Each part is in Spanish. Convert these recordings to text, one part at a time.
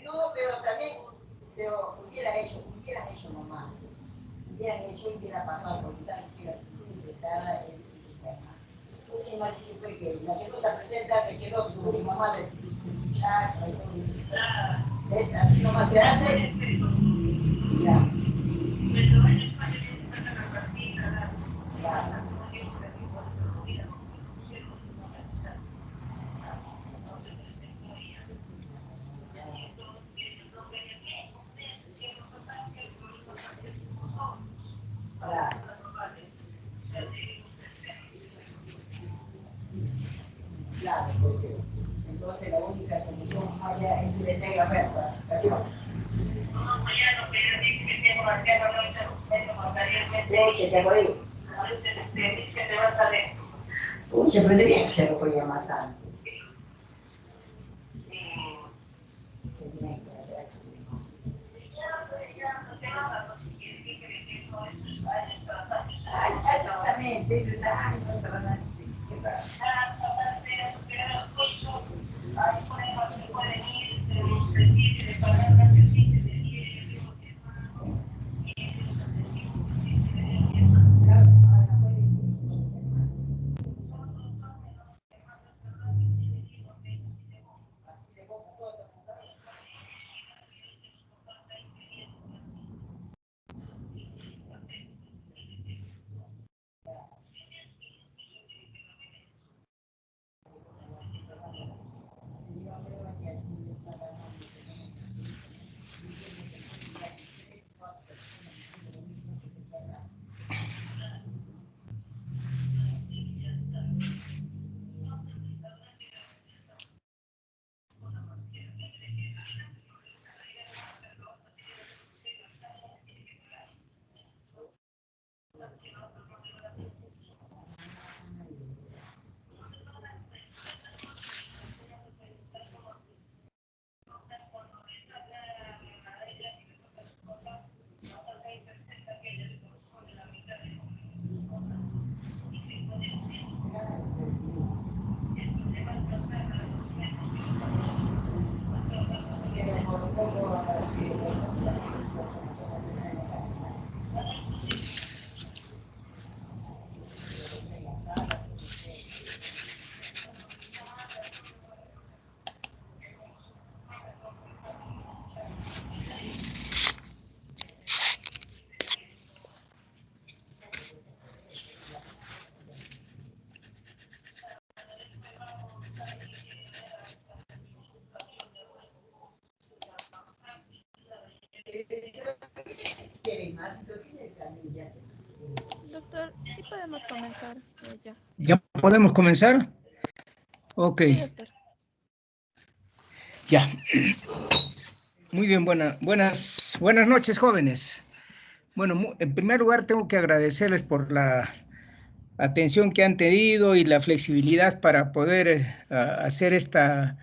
No, pero también, pero hubieran hecho nomás. Hubieran hecho y hubiera pasado, porque sabes que la cultura infectada es interna. Entonces, más dije fue que la que no se presenta se quedó como mi mamá de chat, es así nomás se hace. Ya. Claro. Claro, porque entonces la única solución allá es que le tenga participación. Uy, se prende bien, se lo podía más antes. Exactamente, Doctor, sí podemos comenzar ya. ¿Ya podemos comenzar? Ok. Sí, doctor. Ya. Muy bien, buenas noches, jóvenes. Bueno, en primer lugar tengo que agradecerles por la atención que han tenido y la flexibilidad para poder hacer esta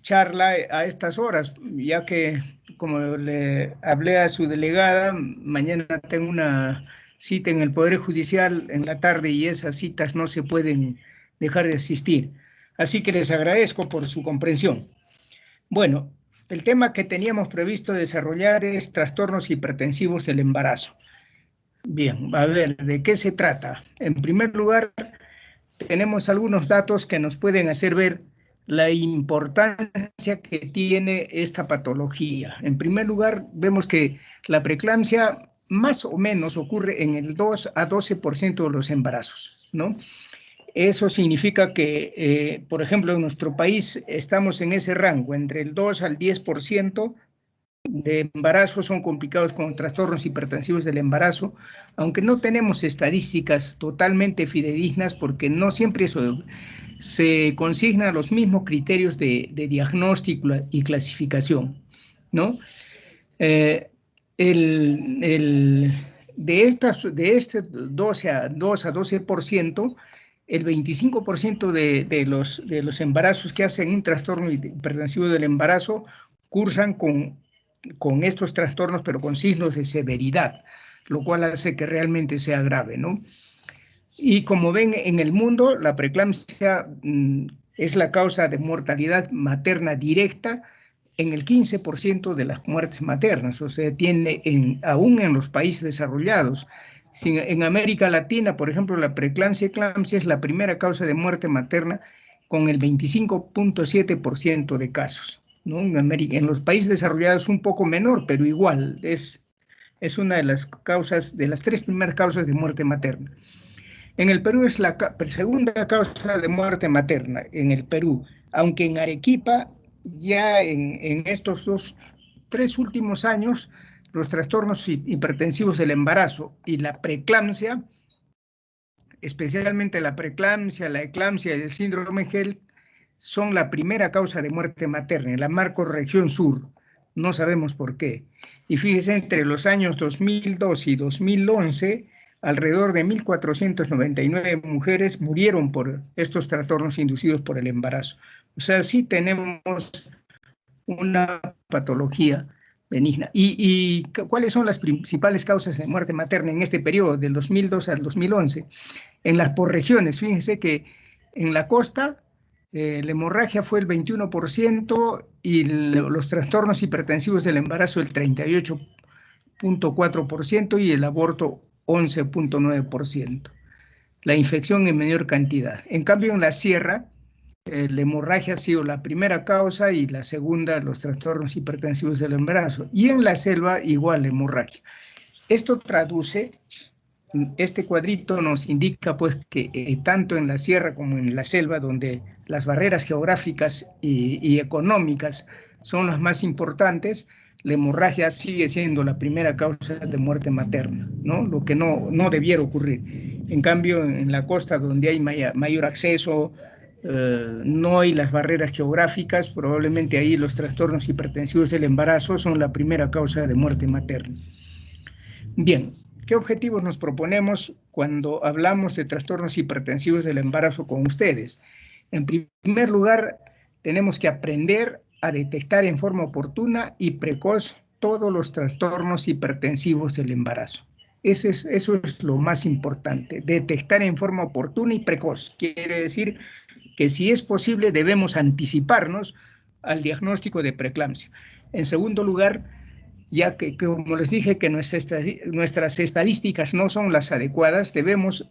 charla a estas horas, ya que, como le hablé a su delegada, mañana tengo una cita en el Poder Judicial en la tarde y esas citas no se pueden dejar de asistir. Así que les agradezco por su comprensión. Bueno, el tema que teníamos previsto desarrollar es trastornos hipertensivos del embarazo. Bien, a ver, ¿de qué se trata? En primer lugar, tenemos algunos datos que nos pueden hacer ver la importancia que tiene esta patología. En primer lugar, vemos que la preeclampsia más o menos ocurre en el 2 a 12% de los embarazos, ¿no? Eso significa que, por ejemplo, en nuestro país estamos en ese rango, entre el 2 al 10% de embarazos son complicados con trastornos hipertensivos del embarazo, aunque no tenemos estadísticas totalmente fidedignas porque no siempre se consignan los mismos criterios de diagnóstico y clasificación, ¿no? De este 2 a 12%, el 25% de los embarazos que hacen un trastorno hipertensivo del embarazo cursan con estos trastornos, pero con signos de severidad, lo cual hace que realmente sea grave, ¿no? Y como ven, en el mundo, la preeclampsia es la causa de mortalidad materna directa en el 15% de las muertes maternas, o sea, aún en los países desarrollados. En América Latina, por ejemplo, la preeclampsia y eclampsia es la primera causa de muerte materna con el 25.7% de casos, ¿no? En los países desarrollados un poco menor, pero igual, es una de las causas, de las 3 primeras causas de muerte materna. En el Perú es la segunda causa de muerte materna, en el Perú, aunque en Arequipa ya en estos 3 últimos años, los trastornos hipertensivos del embarazo y la preeclampsia, especialmente la preeclampsia, la eclampsia y el síndrome GEL, son la primera causa de muerte materna en la macrorregión sur. No sabemos por qué. Y fíjese, entre los años 2002 y 2011, alrededor de 1.499 mujeres murieron por estos trastornos inducidos por el embarazo. O sea, sí tenemos una patología benigna. ¿Y cuáles son las principales causas de muerte materna en este periodo, del 2002 al 2011? En las por regiones, fíjense que en la costa la hemorragia fue el 21% y los trastornos hipertensivos del embarazo el 38.4% y el aborto 11.9%. La infección en menor cantidad. En cambio, en la sierra, la hemorragia ha sido la primera causa y la segunda, los trastornos hipertensivos del embarazo. Y en la selva, igual, hemorragia. Esto traduce, este cuadrito nos indica pues que tanto en la sierra como en la selva, donde las barreras geográficas y económicas son las más importantes, la hemorragia sigue siendo la primera causa de muerte materna, ¿no? Lo que no debiera ocurrir. En cambio, en la costa, donde hay mayor acceso, no hay las barreras geográficas, probablemente ahí los trastornos hipertensivos del embarazo son la primera causa de muerte materna. Bien, ¿qué objetivos nos proponemos cuando hablamos de trastornos hipertensivos del embarazo con ustedes? En primer lugar, tenemos que aprender a detectar en forma oportuna y precoz todos los trastornos hipertensivos del embarazo. Eso es lo más importante, detectar en forma oportuna y precoz. Quiere decir que si es posible debemos anticiparnos al diagnóstico de preeclampsia. En segundo lugar, ya que como les dije que nuestras estadísticas no son las adecuadas, debemos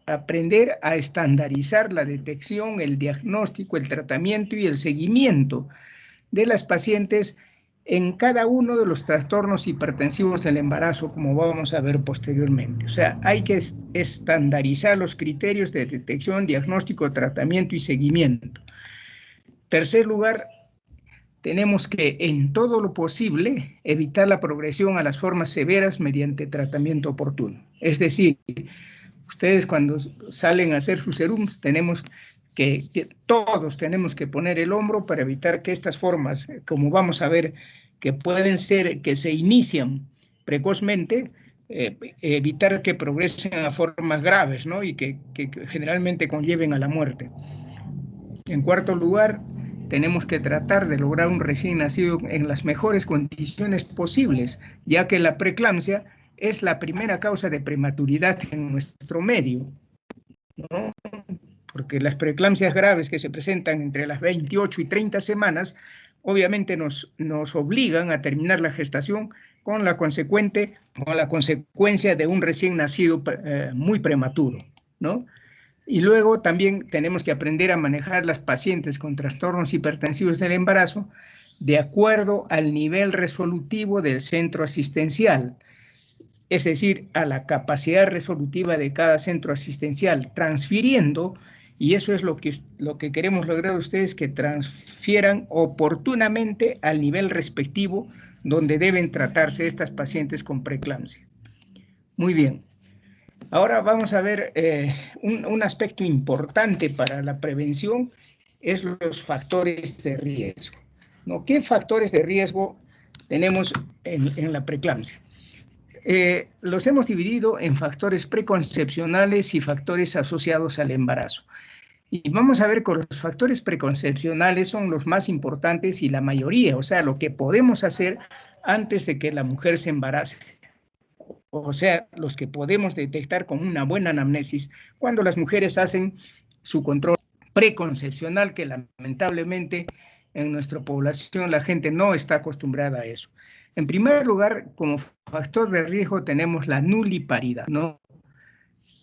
aprender a estandarizar la detección, el diagnóstico, el tratamiento y el seguimiento de las pacientes en cada uno de los trastornos hipertensivos del embarazo, como vamos a ver posteriormente. O sea, hay que estandarizar los criterios de detección, diagnóstico, tratamiento y seguimiento. Tercer lugar, tenemos que, en todo lo posible, evitar la progresión a las formas severas mediante tratamiento oportuno. Es decir, ustedes cuando salen a hacer sus serums, todos tenemos que poner el hombro para evitar que estas formas, como vamos a ver, que pueden ser, que se inician precozmente, evitar que progresen a formas graves, ¿no? Y que generalmente conlleven a la muerte. En cuarto lugar, tenemos que tratar de lograr un recién nacido en las mejores condiciones posibles, ya que la preeclampsia es la primera causa de prematuridad en nuestro medio, ¿no? Porque las preeclampsias graves que se presentan entre las 28 y 30 semanas, obviamente nos obligan a terminar la gestación con la consecuencia de un recién nacido muy prematuro, ¿no? Y luego también tenemos que aprender a manejar las pacientes con trastornos hipertensivos del embarazo de acuerdo al nivel resolutivo del centro asistencial, es decir, a la capacidad resolutiva de cada centro asistencial, transfiriendo, y eso es lo que queremos lograr ustedes, que transfieran oportunamente al nivel respectivo donde deben tratarse estas pacientes con preeclampsia. Muy bien. Ahora vamos a ver un aspecto importante para la prevención, es los factores de riesgo, ¿no? ¿Qué factores de riesgo tenemos en la preeclampsia? Los hemos dividido en factores preconcepcionales y factores asociados al embarazo. Y vamos a ver que los factores preconcepcionales son los más importantes y la mayoría, o sea, lo que podemos hacer antes de que la mujer se embarace. o sea, los que podemos detectar con una buena anamnesis, cuando las mujeres hacen su control preconcepcional, que lamentablemente en nuestra población la gente no está acostumbrada a eso. En primer lugar, como factor de riesgo tenemos la nuliparidad, ¿no?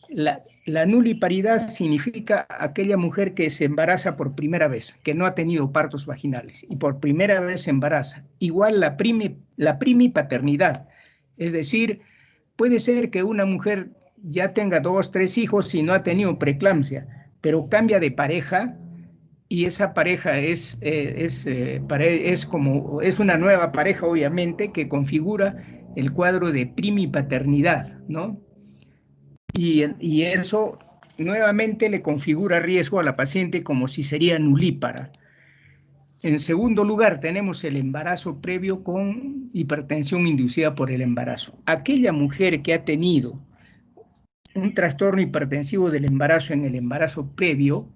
La nuliparidad significa aquella mujer que se embaraza por primera vez, que no ha tenido partos vaginales y por primera vez se embaraza. Igual la primipaternidad, es decir, puede ser que una mujer ya tenga 2, 3 hijos y no ha tenido preeclampsia, pero cambia de pareja y esa pareja es una nueva pareja, obviamente, que configura el cuadro de primipaternidad, ¿no? Y eso nuevamente le configura riesgo a la paciente como si sería nulípara. En segundo lugar, tenemos el embarazo previo con hipertensión inducida por el embarazo. Aquella mujer que ha tenido un trastorno hipertensivo del embarazo en el embarazo previo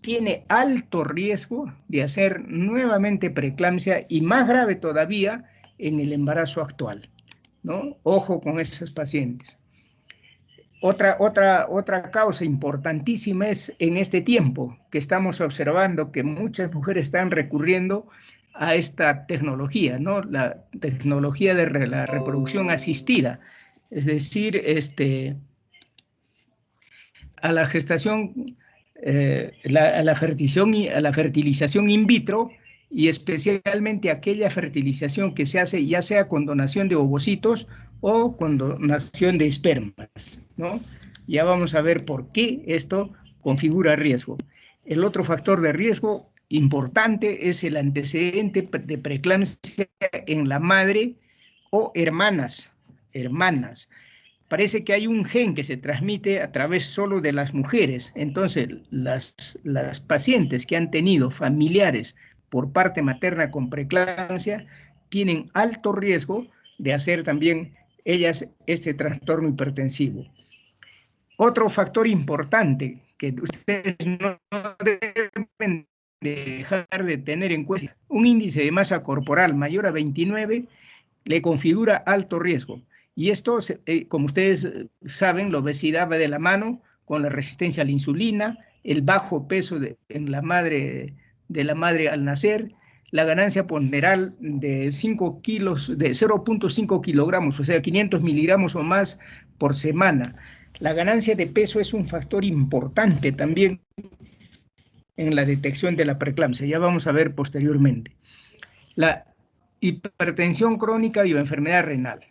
tiene alto riesgo de hacer nuevamente preeclampsia y más grave todavía en el embarazo actual, ¿no? Ojo con esas pacientes. Otra causa importantísima es en este tiempo que estamos observando que muchas mujeres están recurriendo a esta tecnología, ¿no? La tecnología de la reproducción asistida, es decir, a la gestación, a la fertilización in vitro y especialmente aquella fertilización que se hace ya sea con donación de ovocitos o con donación de espermas, ¿no? Ya vamos a ver por qué esto configura riesgo. El otro factor de riesgo importante es el antecedente de preeclampsia en la madre o hermanas. Parece que hay un gen que se transmite a través solo de las mujeres. Entonces, las pacientes que han tenido familiares por parte materna con preeclampsia tienen alto riesgo de hacer también ellas este trastorno hipertensivo. Otro factor importante que ustedes no deben dejar de tener en cuenta, un índice de masa corporal mayor a 29 le configura alto riesgo. Y esto, como ustedes saben, la obesidad va de la mano con la resistencia a la insulina, el bajo peso de la madre al nacer, la ganancia ponderal de 5 kilos, de 0.5 kilogramos, o sea, 500 miligramos o más por semana. La ganancia de peso es un factor importante también en la detección de la preeclampsia. Ya vamos a ver posteriormente. La hipertensión crónica y o enfermedad renal.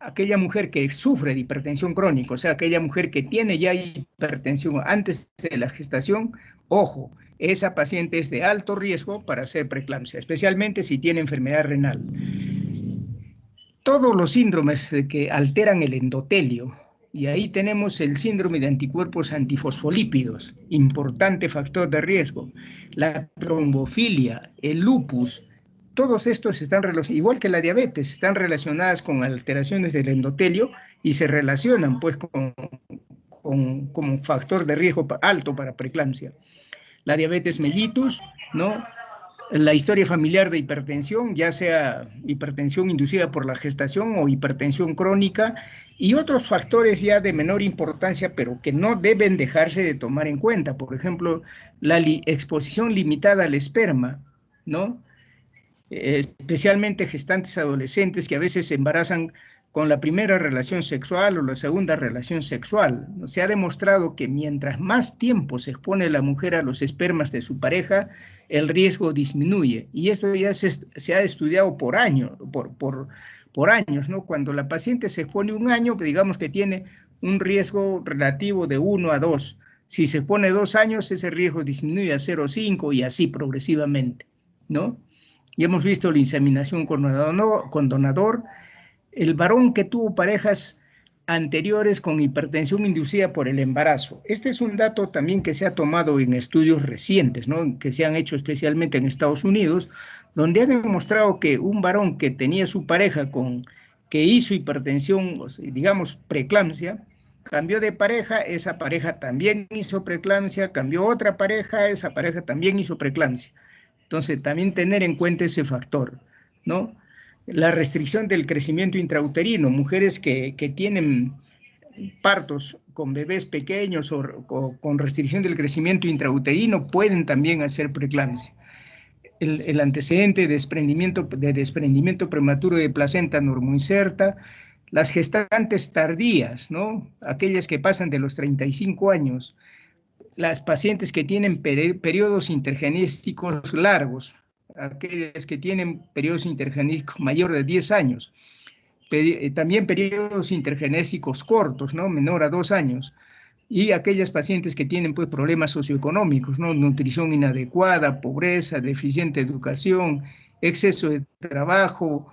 Aquella mujer que sufre de hipertensión crónica, o sea, aquella mujer que tiene ya hipertensión antes de la gestación, ojo, esa paciente es de alto riesgo para hacer preeclampsia, especialmente si tiene enfermedad renal. Todos los síndromes que alteran el endotelio, y ahí tenemos el síndrome de anticuerpos antifosfolípidos, importante factor de riesgo, la trombofilia, el lupus, todos estos están relacionados, igual que la diabetes, están relacionadas con alteraciones del endotelio y se relacionan pues como factor de riesgo alto para preeclampsia. La diabetes mellitus, ¿no? La historia familiar de hipertensión, ya sea hipertensión inducida por la gestación o hipertensión crónica, y otros factores ya de menor importancia, pero que no deben dejarse de tomar en cuenta. Por ejemplo, la exposición limitada al esperma, ¿no? Especialmente gestantes adolescentes que a veces se embarazan con la primera relación sexual o la segunda relación sexual. Se ha demostrado que mientras más tiempo se expone la mujer a los espermas de su pareja, el riesgo disminuye. Y esto ya se ha estudiado por años, ¿no? Cuando la paciente se expone un año, digamos que tiene un riesgo relativo de 1 a 2. Si se expone 2 años, ese riesgo disminuye a 0,5 y así progresivamente, ¿no? Y hemos visto la inseminación con donador, el varón que tuvo parejas anteriores con hipertensión inducida por el embarazo. Este es un dato también que se ha tomado en estudios recientes, ¿no? Que se han hecho especialmente en Estados Unidos, donde han demostrado que un varón que tenía su pareja que hizo hipertensión, digamos, preeclampsia, cambió de pareja, esa pareja también hizo preeclampsia, cambió otra pareja, esa pareja también hizo preeclampsia. Entonces, también tener en cuenta ese factor, ¿no? la restricción del crecimiento intrauterino, mujeres que tienen partos con bebés pequeños o con restricción del crecimiento intrauterino pueden también hacer preeclampsia. El antecedente de desprendimiento prematuro de placenta normoinserta, las gestantes tardías, ¿no? Aquellas que pasan de los 35 años, las pacientes que tienen periodos intergenésticos largos, aquellas que tienen periodos intergenésticos mayor de 10 años, también periodos intergenésicos cortos, ¿no? Menor a 2 años, y aquellas pacientes que tienen pues problemas socioeconómicos, ¿no? Nutrición inadecuada, pobreza, deficiente educación, exceso de trabajo,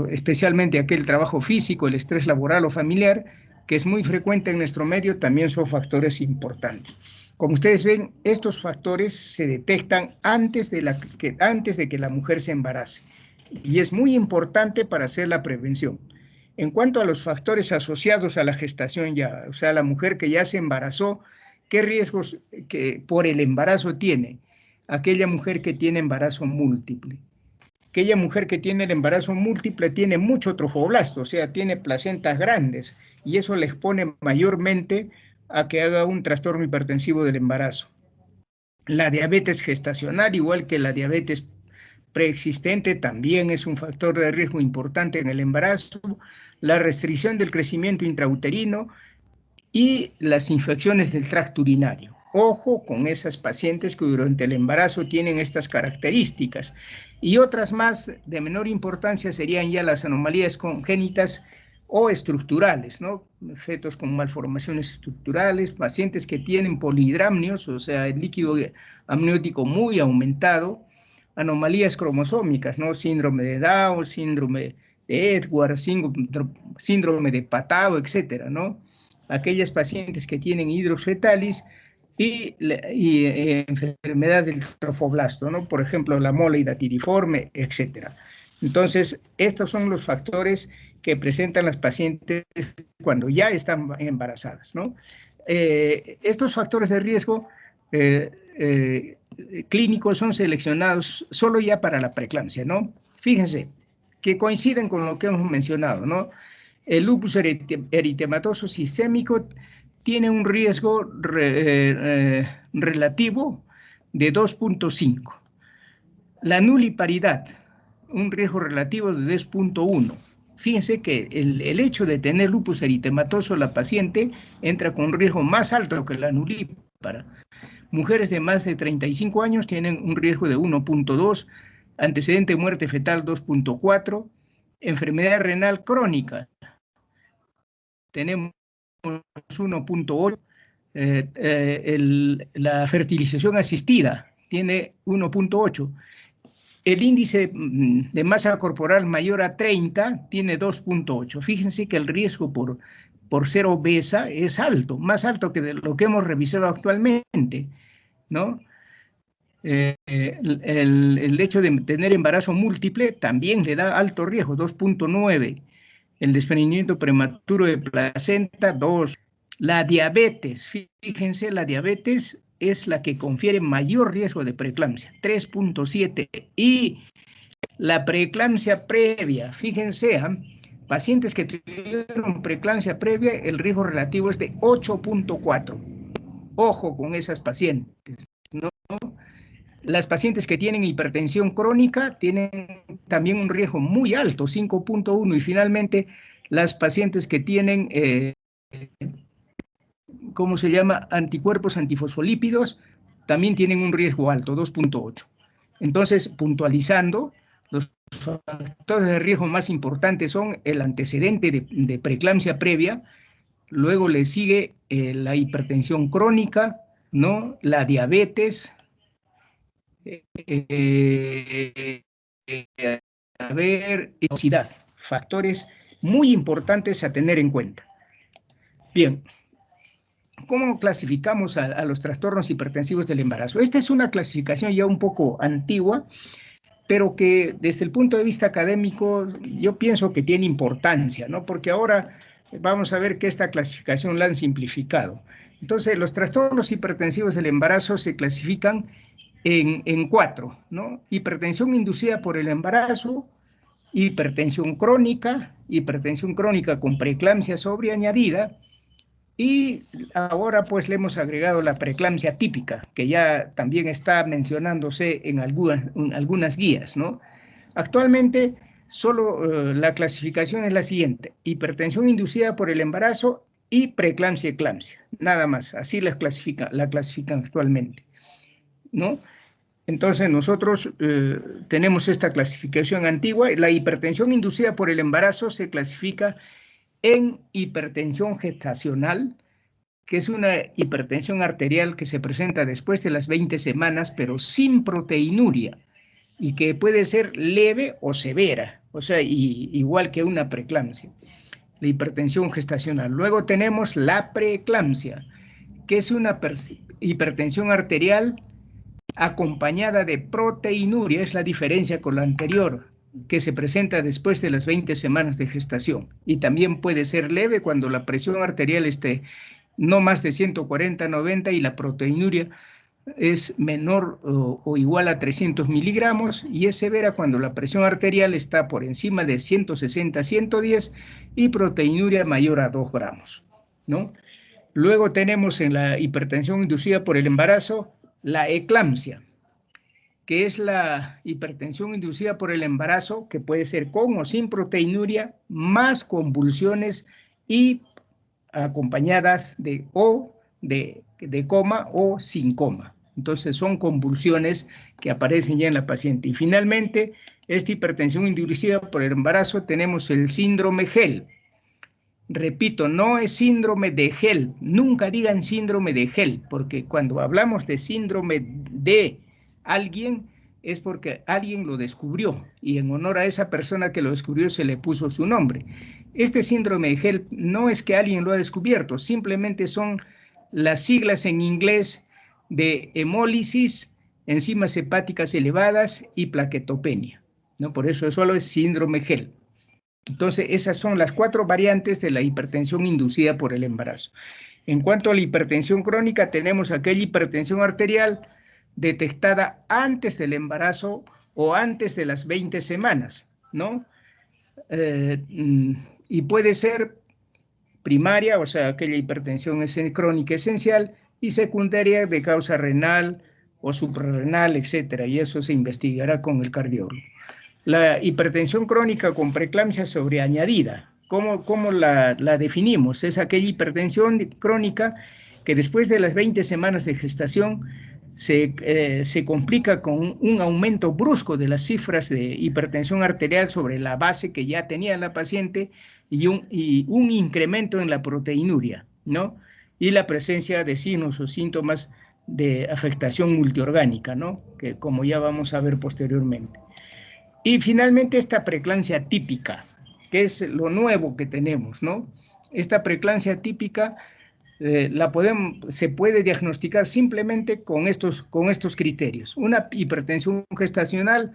especialmente aquel trabajo físico, el estrés laboral o familiar, que es muy frecuente en nuestro medio, también son factores importantes. Como ustedes ven, estos factores se detectan antes de que la mujer se embarace, y es muy importante para hacer la prevención. En cuanto a los factores asociados a la gestación ya, o sea, la mujer que ya se embarazó, ¿qué riesgos que por el embarazo tiene? Aquella mujer que tiene embarazo múltiple. Aquella mujer que tiene el embarazo múltiple tiene mucho trofoblasto, o sea, tiene placentas grandes, y eso le expone mayormente a que haga un trastorno hipertensivo del embarazo. La diabetes gestacional, igual que la diabetes preexistente, también es un factor de riesgo importante en el embarazo, la restricción del crecimiento intrauterino y las infecciones del tracto urinario. Ojo con esas pacientes que durante el embarazo tienen estas características. Y otras más de menor importancia serían ya las anomalías congénitas o estructurales, ¿no? Fetos con malformaciones estructurales, pacientes que tienen polihidramnios, o sea, el líquido amniótico muy aumentado, anomalías cromosómicas, ¿no? Síndrome de Down, síndrome de Edwards, síndrome de Patau, etcétera, ¿no? Aquellas pacientes que tienen hidrofetalis y enfermedad del trofoblasto, ¿no? Por ejemplo, la mole hidatiriforme, etcétera. Entonces, estos son los factores que presentan las pacientes cuando ya están embarazadas, ¿no? Estos factores de riesgo clínicos son seleccionados solo ya para la preeclampsia, ¿no? Fíjense que coinciden con lo que hemos mencionado, ¿no? El lupus eritematoso sistémico tiene un riesgo relativo de 2.5. La nuliparidad, un riesgo relativo de 10.1. Fíjense que el hecho de tener lupus eritematoso, la paciente entra con un riesgo más alto que la nulípara. Mujeres de más de 35 años tienen un riesgo de 1.2, antecedente de muerte fetal 2.4, enfermedad renal crónica, tenemos 1.8, la fertilización asistida tiene 1.8, el índice de masa corporal mayor a 30 tiene 2.8. Fíjense que el riesgo por ser obesa es alto, más alto que de lo que hemos revisado actualmente, ¿no? El hecho de tener embarazo múltiple también le da alto riesgo, 2.9. El desprendimiento prematuro de placenta, 2. La diabetes, fíjense, la diabetes es la que confiere mayor riesgo de preeclampsia, 3.7. Y la preeclampsia previa, fíjense, pacientes que tuvieron preeclampsia previa, el riesgo relativo es de 8.4. Ojo con esas pacientes, ¿no? Las pacientes que tienen hipertensión crónica tienen también un riesgo muy alto, 5.1, y finalmente las pacientes que tienen, ¿cómo se llama?, anticuerpos antifosfolípidos, también tienen un riesgo alto, 2.8. Entonces, puntualizando, los factores de riesgo más importantes son el antecedente de preeclampsia previa, luego le sigue la hipertensión crónica, ¿no?, la diabetes, obesidad, factores muy importantes a tener en cuenta. Bien, ¿cómo clasificamos a los trastornos hipertensivos del embarazo? Esta es una clasificación ya un poco antigua, pero que desde el punto de vista académico yo pienso que tiene importancia, ¿no? Porque ahora vamos a ver que esta clasificación la han simplificado. Entonces, los trastornos hipertensivos del embarazo se clasifican en cuatro, ¿no? Hipertensión inducida por el embarazo, hipertensión crónica con preeclampsia sobreañadida, y ahora pues le hemos agregado la preeclampsia típica, que ya también está mencionándose en algunas guías, ¿no? Actualmente solo la clasificación es la siguiente: hipertensión inducida por el embarazo y preeclampsia-eclampsia, nada más, así la clasifican actualmente, ¿no? Entonces nosotros tenemos esta clasificación antigua. La hipertensión inducida por el embarazo se clasifica en hipertensión gestacional, que es una hipertensión arterial que se presenta después de las 20 semanas, pero sin proteinuria, y que puede ser leve o severa, o sea, igual que una preeclampsia, la hipertensión gestacional. Luego tenemos la preeclampsia, que es una hipertensión arterial acompañada de proteinuria, es la diferencia con la anterior, que se presenta después de las 20 semanas de gestación, y también puede ser leve cuando la presión arterial esté no más de 140/90 y la proteinuria es menor o igual a 300 miligramos, y es severa cuando la presión arterial está por encima de 160/110 y proteinuria mayor a 2 gramos, ¿no? Luego tenemos en la hipertensión inducida por el embarazo la eclampsia, que es la hipertensión inducida por el embarazo, que puede ser con o sin proteinuria, más convulsiones y acompañadas de coma o sin coma. Entonces son convulsiones que aparecen ya en la paciente. Y finalmente, esta hipertensión inducida por el embarazo, tenemos el síndrome HELLP. Repito, no es síndrome de HELLP, nunca digan síndrome de HELLP, porque cuando hablamos de síndrome de alguien, es porque alguien lo descubrió, y en honor a esa persona que lo descubrió se le puso su nombre. Este síndrome de HELLP no es que alguien lo ha descubierto, simplemente son las siglas en inglés de hemólisis, enzimas hepáticas elevadas y plaquetopenia, ¿no? Por eso solo es síndrome HELLP. Entonces, esas son las 4 variantes de la hipertensión inducida por el embarazo. En cuanto a la hipertensión crónica, tenemos aquella hipertensión arterial detectada antes del embarazo o antes de las 20 semanas, ¿no? Y puede ser primaria, o sea, aquella hipertensión crónica esencial, y secundaria de causa renal o suprarrenal, etcétera, y eso se investigará con el cardiólogo. La hipertensión crónica con preeclampsia sobreañadida, ¿cómo la definimos? Es aquella hipertensión crónica que después de las 20 semanas de gestación se complica con un aumento brusco de las cifras de hipertensión arterial sobre la base que ya tenía la paciente, y un incremento en la proteinuria, ¿no? Y la presencia de signos o síntomas de afectación multiorgánica, ¿no? Que como ya vamos a ver posteriormente. Y finalmente esta preeclampsia típica, que es lo nuevo que tenemos, ¿no? Esta preeclampsia típica se puede diagnosticar simplemente con estos criterios. Una hipertensión gestacional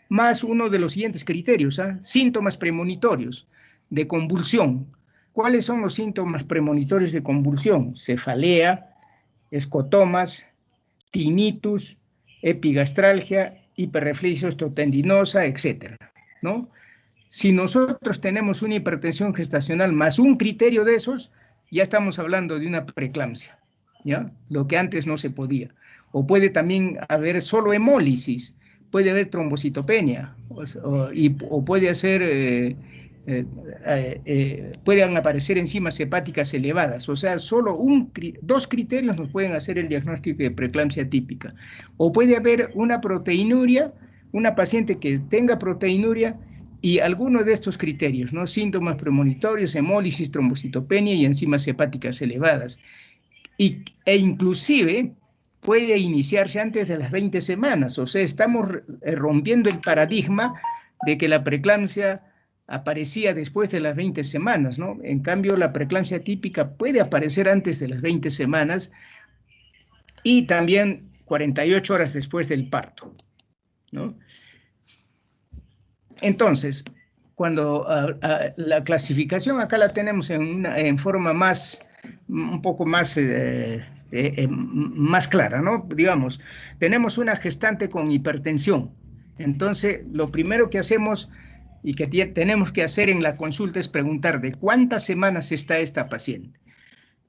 más uno de los siguientes criterios, ¿eh? Síntomas premonitorios de convulsión. ¿Cuáles son los síntomas premonitorios de convulsión? Cefalea, escotomas, tinnitus, epigastralgia, hiperreflexia osteotendinosa, etcétera, ¿no? Si nosotros tenemos una hipertensión gestacional más un criterio de esos, ya estamos hablando de una preeclampsia, ¿ya? Lo que antes no se podía. O puede también haber solo hemólisis, puede haber trombocitopenia, o puede ser, pueden aparecer enzimas hepáticas elevadas. O sea, solo dos criterios nos pueden hacer el diagnóstico de preeclampsia típica. O puede haber una proteinuria, una paciente que tenga proteinuria, y alguno de estos criterios, ¿no? Síntomas premonitorios, hemólisis, trombocitopenia y enzimas hepáticas elevadas. E inclusive puede iniciarse antes de las 20 semanas. O sea, estamos rompiendo el paradigma de que la preeclampsia aparecía después de las 20 semanas, ¿no? En cambio, la preeclampsia típica puede aparecer antes de las 20 semanas y también 48 horas después del parto, ¿no? Entonces, cuando la clasificación acá la tenemos en forma un poco más más clara, ¿no? Digamos, tenemos una gestante con hipertensión. Entonces, lo primero que hacemos y que tenemos que hacer en la consulta es preguntar de cuántas semanas está esta paciente.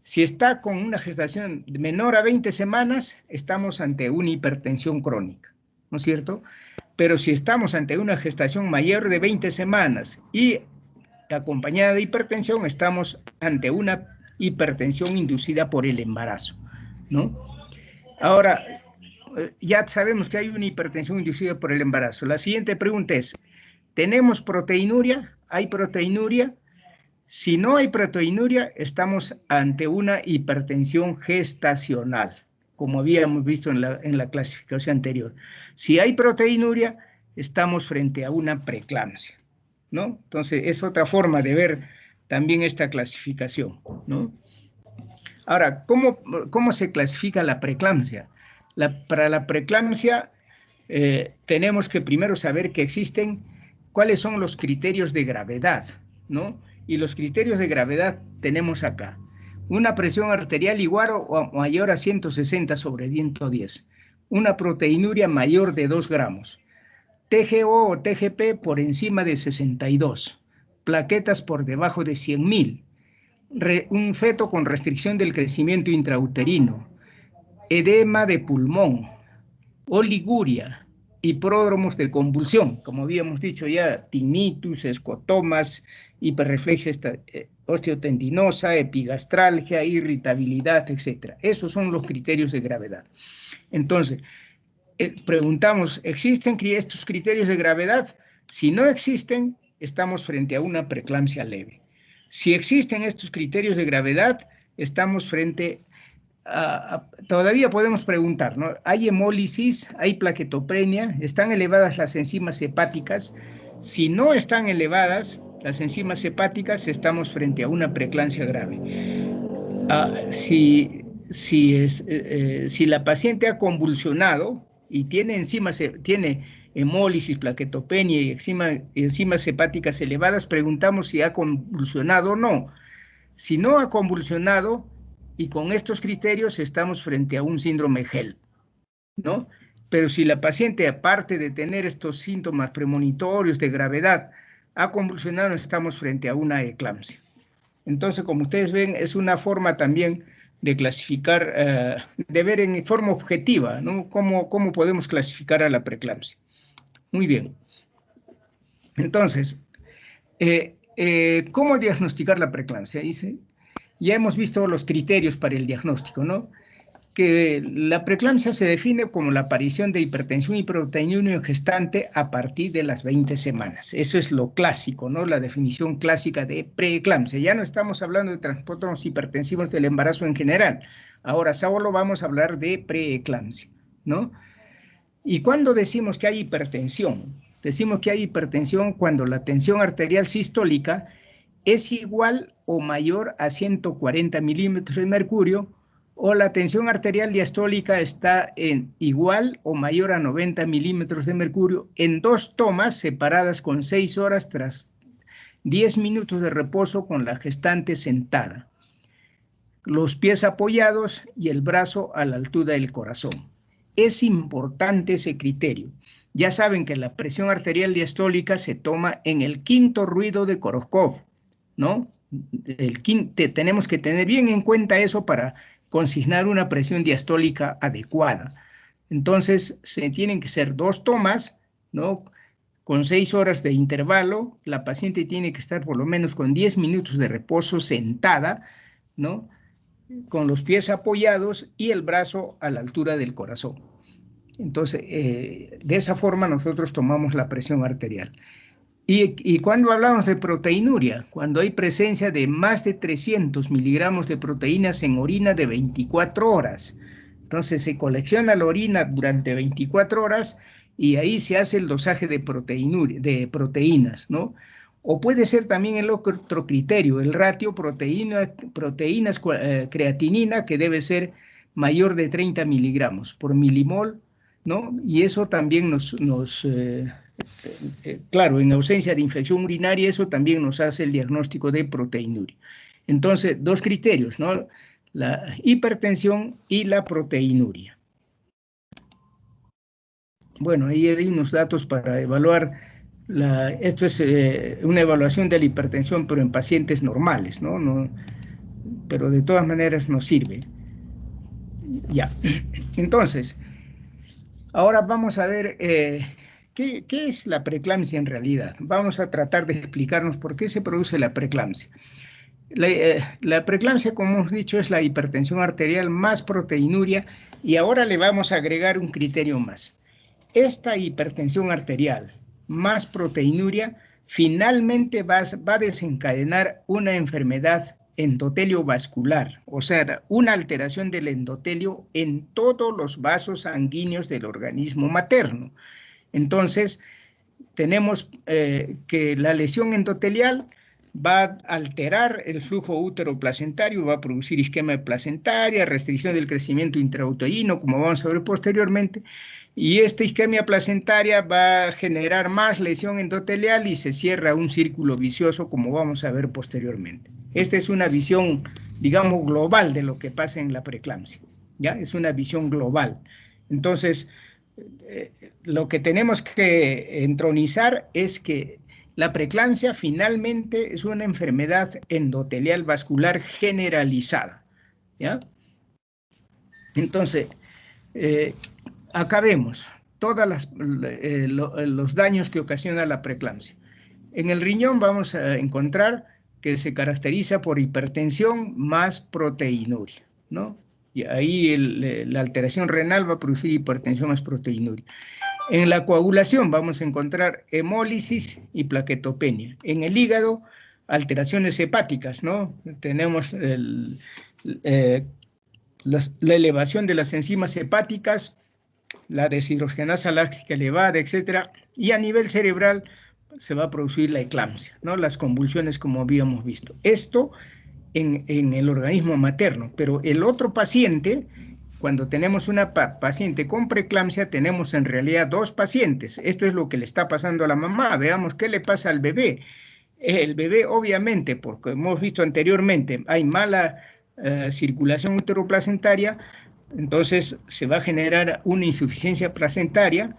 Si está con una gestación menor a 20 semanas, estamos ante una hipertensión crónica, ¿no es cierto? Pero si estamos ante una gestación mayor de 20 semanas y acompañada de hipertensión, estamos ante una hipertensión inducida por el embarazo, ¿no? Ahora, ya sabemos que hay una hipertensión inducida por el embarazo. La siguiente pregunta es, ¿tenemos proteinuria? ¿Hay proteinuria? Si no hay proteinuria, estamos ante una hipertensión gestacional, como habíamos visto en la clasificación anterior. Si hay proteinuria, estamos frente a una preeclampsia, ¿no? Entonces, es otra forma de ver también esta clasificación, ¿no? Ahora, ¿cómo se clasifica la preeclampsia? Para la preeclampsia, tenemos que primero saber que existen cuáles son los criterios de gravedad, ¿no? Y los criterios de gravedad tenemos acá. Una presión arterial igual o mayor a 160/110. Una proteinuria mayor de 2 gramos. TGO o TGP por encima de 62. Plaquetas por debajo de 100.000. Un feto con restricción del crecimiento intrauterino. Edema de pulmón. Oliguria y pródromos de convulsión, como habíamos dicho ya, tinnitus, escotomas, hiperreflexia osteotendinosa, epigastralgia, irritabilidad, etc. Esos son los criterios de gravedad. Entonces, preguntamos, ¿existen estos criterios de gravedad? Si no existen, estamos frente a una preeclampsia leve. Si existen estos criterios de gravedad, estamos frente todavía podemos preguntar, ¿no? ¿Hay hemólisis? ¿Hay plaquetopenia? ¿Están elevadas las enzimas hepáticas? Si no están elevadas las enzimas hepáticas, estamos frente a una preeclampsia grave. Si la paciente ha convulsionado y tiene hemólisis, plaquetopenia y enzimas hepáticas elevadas, preguntamos si ha convulsionado o no. Si no ha convulsionado, y con estos criterios estamos frente a un síndrome HELLP, ¿no? Pero si la paciente, aparte de tener estos síntomas premonitorios de gravedad, ha convulsionado, estamos frente a una eclampsia. Entonces, como ustedes ven, es una forma también de clasificar, de ver en forma objetiva, ¿no? ¿Cómo podemos clasificar a la preeclampsia? Muy bien. Entonces, ¿cómo diagnosticar la preeclampsia? Dice, ya hemos visto los criterios para el diagnóstico, ¿no? Que la preeclampsia se define como la aparición de hipertensión y proteinuria en gestante a partir de las 20 semanas. Eso es lo clásico, ¿no? La definición clásica de preeclampsia. Ya no estamos hablando de trastornos hipertensivos del embarazo en general. Ahora solo vamos a hablar de preeclampsia, ¿no? ¿Y cuándo decimos que hay hipertensión? Decimos que hay hipertensión cuando la tensión arterial sistólica es igual o mayor a 140 milímetros de mercurio, o la tensión arterial diastólica está en igual o mayor a 90 milímetros de mercurio en 2 tomas separadas con 6 horas tras 10 minutos de reposo con la gestante sentada, los pies apoyados y el brazo a la altura del corazón. Es importante ese criterio. Ya saben que la presión arterial diastólica se toma en el 5º ruido de Korotkov, ¿no? Tenemos que tener bien en cuenta eso para consignar una presión diastólica adecuada. Entonces, se tienen que ser 2 tomas, ¿no? Con 6 horas de intervalo. La paciente tiene que estar por lo menos con 10 minutos de reposo sentada, ¿no? Con los pies apoyados y el brazo a la altura del corazón. Entonces, de esa forma nosotros tomamos la presión arterial. Y cuando hablamos de proteinuria, cuando hay presencia de más de 300 miligramos de proteínas en orina de 24 horas. Entonces se colecciona la orina durante 24 horas y ahí se hace el dosaje de proteínas, ¿no? O puede ser también el otro criterio, el ratio proteínas creatinina, que debe ser mayor de 30 miligramos por milimol, ¿no? Y eso también claro, en ausencia de infección urinaria, eso también nos hace el diagnóstico de proteinuria. Entonces, 2 criterios, ¿no? la hipertensión y la proteinuria. Bueno, ahí hay unos datos para evaluar, esto es una evaluación de la hipertensión, pero en pacientes normales, ¿no? Pero de todas maneras nos sirve. Ya, entonces, ahora vamos a ver ¿qué es la preeclampsia en realidad? Vamos a tratar de explicarnos por qué se produce la preeclampsia. La preeclampsia, como hemos dicho, es la hipertensión arterial más proteinuria, y ahora le vamos a agregar un criterio más. Esta hipertensión arterial más proteinuria finalmente va a desencadenar una enfermedad endotelio vascular, o sea, una alteración del endotelio en todos los vasos sanguíneos del organismo materno. Entonces, tenemos que la lesión endotelial va a alterar el flujo útero-placentario, va a producir isquemia placentaria, restricción del crecimiento intrauterino, como vamos a ver posteriormente, y esta isquemia placentaria va a generar más lesión endotelial y se cierra un círculo vicioso, como vamos a ver posteriormente. Esta es una visión, digamos, global de lo que pasa en la preeclampsia, ¿ya? Es una visión global. Entonces, lo que tenemos que entronizar es que la preeclampsia finalmente es una enfermedad endotelial vascular generalizada, ¿ya? Entonces, acá vemos todos los daños que ocasiona la preeclampsia. En el riñón vamos a encontrar que se caracteriza por hipertensión más proteinuria, ¿no? Y ahí la alteración renal va a producir hipertensión más proteinuria. En la coagulación vamos a encontrar hemólisis y plaquetopenia. En el hígado, alteraciones hepáticas, ¿no? Tenemos la elevación de las enzimas hepáticas, la deshidrogenasa láctica elevada, etcétera, y a nivel cerebral se va a producir la eclampsia, ¿no? Las convulsiones, como habíamos visto. Esto en el organismo materno, pero el otro paciente, cuando tenemos una paciente con preeclampsia, tenemos en realidad dos pacientes. Esto es lo que le está pasando a la mamá. Veamos qué le pasa al bebé. El bebé, obviamente, porque hemos visto anteriormente, hay mala circulación uteroplacentaria, entonces se va a generar una insuficiencia placentaria,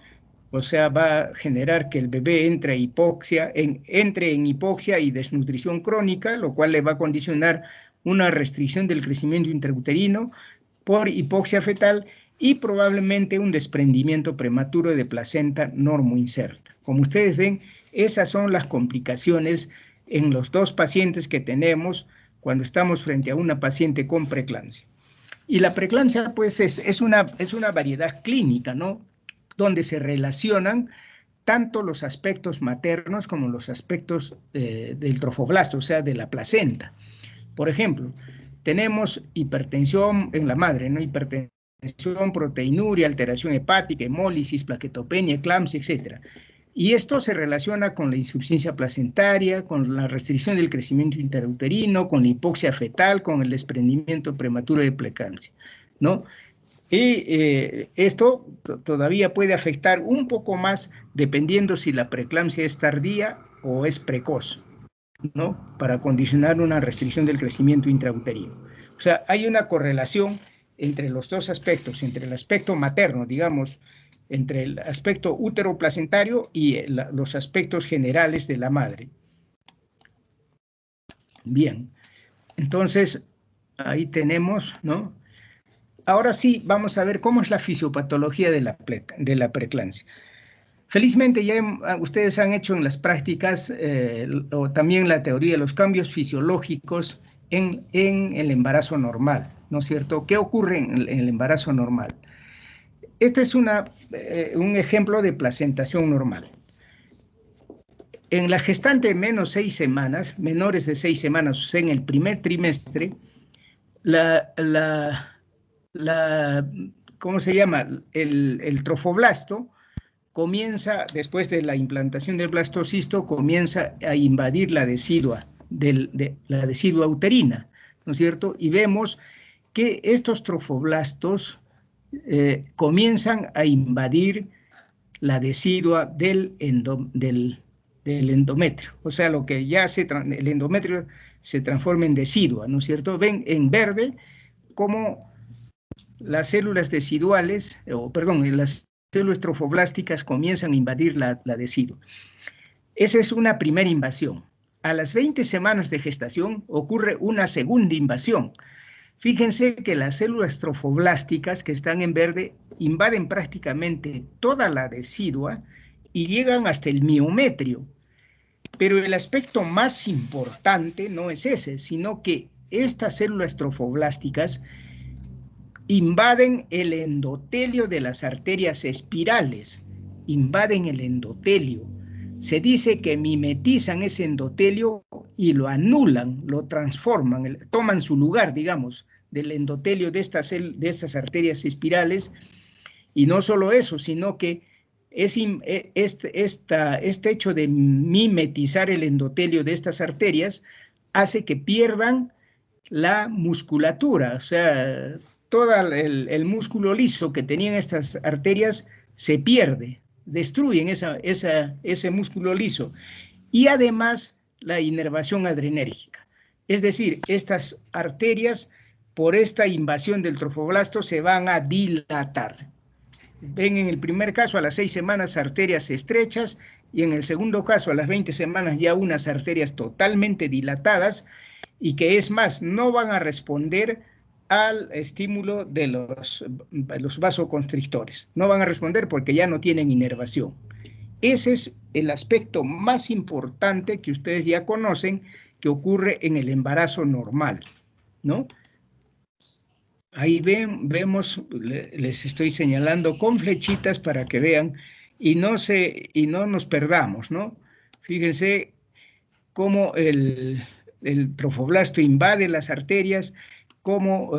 o sea, va a generar que el bebé entre en hipoxia y desnutrición crónica, lo cual le va a condicionar una restricción del crecimiento intrauterino por hipoxia fetal y probablemente un desprendimiento prematuro de placenta normoinserta. Como ustedes ven, esas son las complicaciones en los dos pacientes que tenemos cuando estamos frente a una paciente con preeclampsia. Y la preeclampsia, pues, es una variedad clínica, ¿no? Donde se relacionan tanto los aspectos maternos como los aspectos del trofoblasto, o sea, de la placenta. Por ejemplo, tenemos hipertensión en la madre, ¿no? Hipertensión, proteinuria, alteración hepática, hemólisis, plaquetopenia, eclampsia, etc. Y esto se relaciona con la insuficiencia placentaria, con la restricción del crecimiento intrauterino, con la hipoxia fetal, con el desprendimiento prematuro de preeclampsia, ¿no? Y esto todavía puede afectar un poco más dependiendo si la preeclampsia es tardía o es precoz, ¿no? Para condicionar una restricción del crecimiento intrauterino. O sea, hay una correlación entre los dos aspectos, entre el aspecto materno, digamos, entre el aspecto útero-placentario y los aspectos generales de la madre. Bien, entonces ahí tenemos, ¿no? Ahora sí, vamos a ver cómo es la fisiopatología de la preeclampsia. Felizmente ya ustedes han hecho en las prácticas o también la teoría de los cambios fisiológicos en el embarazo normal, ¿no es cierto? ¿Qué ocurre en el embarazo normal? Este es un ejemplo de placentación normal. En la gestante de menores de 6 semanas, o sea, en el primer trimestre, ¿cómo se llama? El trofoblasto comienza, después de la implantación del blastocisto, comienza a invadir la decidua uterina, ¿no es cierto? Y vemos que estos trofoblastos comienzan a invadir la decidua del endometrio, o sea, lo que ya el endometrio se transforma en decidua, ¿no es cierto? Ven en verde cómo las células deciduales, las células trofoblásticas comienzan a invadir la decidua. Esa es una primera invasión. A las 20 semanas de gestación ocurre una segunda invasión. Fíjense que las células trofoblásticas que están en verde invaden prácticamente toda la decidua y llegan hasta el miometrio. Pero el aspecto más importante no es ese, sino que estas células trofoblásticas invaden el endotelio de las arterias espirales, invaden el endotelio. Se dice que mimetizan ese endotelio y lo anulan, lo transforman, toman su lugar, digamos, del endotelio de estas arterias espirales, y no solo eso, sino que este hecho de mimetizar el endotelio de estas arterias hace que pierdan la musculatura, o sea, todo el músculo liso que tenían estas arterias se pierde, destruyen ese músculo liso, y además la inervación adrenérgica. Es decir, estas arterias, por esta invasión del trofoblasto, se van a dilatar. Ven en el primer caso a las 6 semanas arterias estrechas, y en el segundo caso a las 20 semanas ya unas arterias totalmente dilatadas, y que es más, no van a responder al estímulo de los vasoconstrictores. No van a responder porque ya no tienen inervación. Ese es el aspecto más importante que ustedes ya conocen, que ocurre en el embarazo normal, ¿no? Ahí vemos, les estoy señalando con flechitas para que vean y no nos perdamos, ¿no? Fíjense cómo el trofoblasto invade las arterias, cómo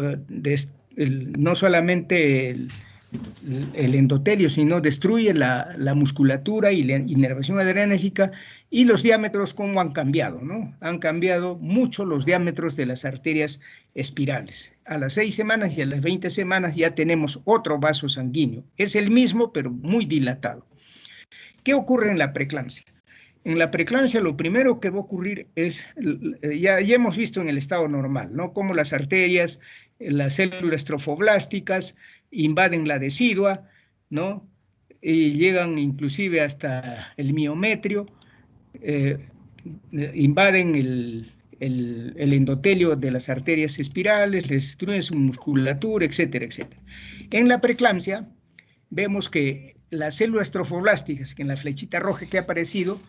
no solamente el endotelio, sino destruye la musculatura y la inervación adrenérgica, y los diámetros cómo han cambiado, ¿no? Han cambiado mucho los diámetros de las arterias espirales. A las 6 semanas y a las 20 semanas ya tenemos otro vaso sanguíneo. Es el mismo, pero muy dilatado. ¿Qué ocurre en la preeclampsia? En la preeclampsia lo primero que va a ocurrir es, ya hemos visto en el estado normal, ¿no? Cómo las arterias, las células trofoblásticas invaden la decidua, ¿no? Y llegan inclusive hasta el miometrio, invaden el endotelio de las arterias espirales, destruyen su musculatura, etcétera, etcétera. En la preeclampsia vemos que las células trofoblásticas, que en la flechita roja que ha aparecido,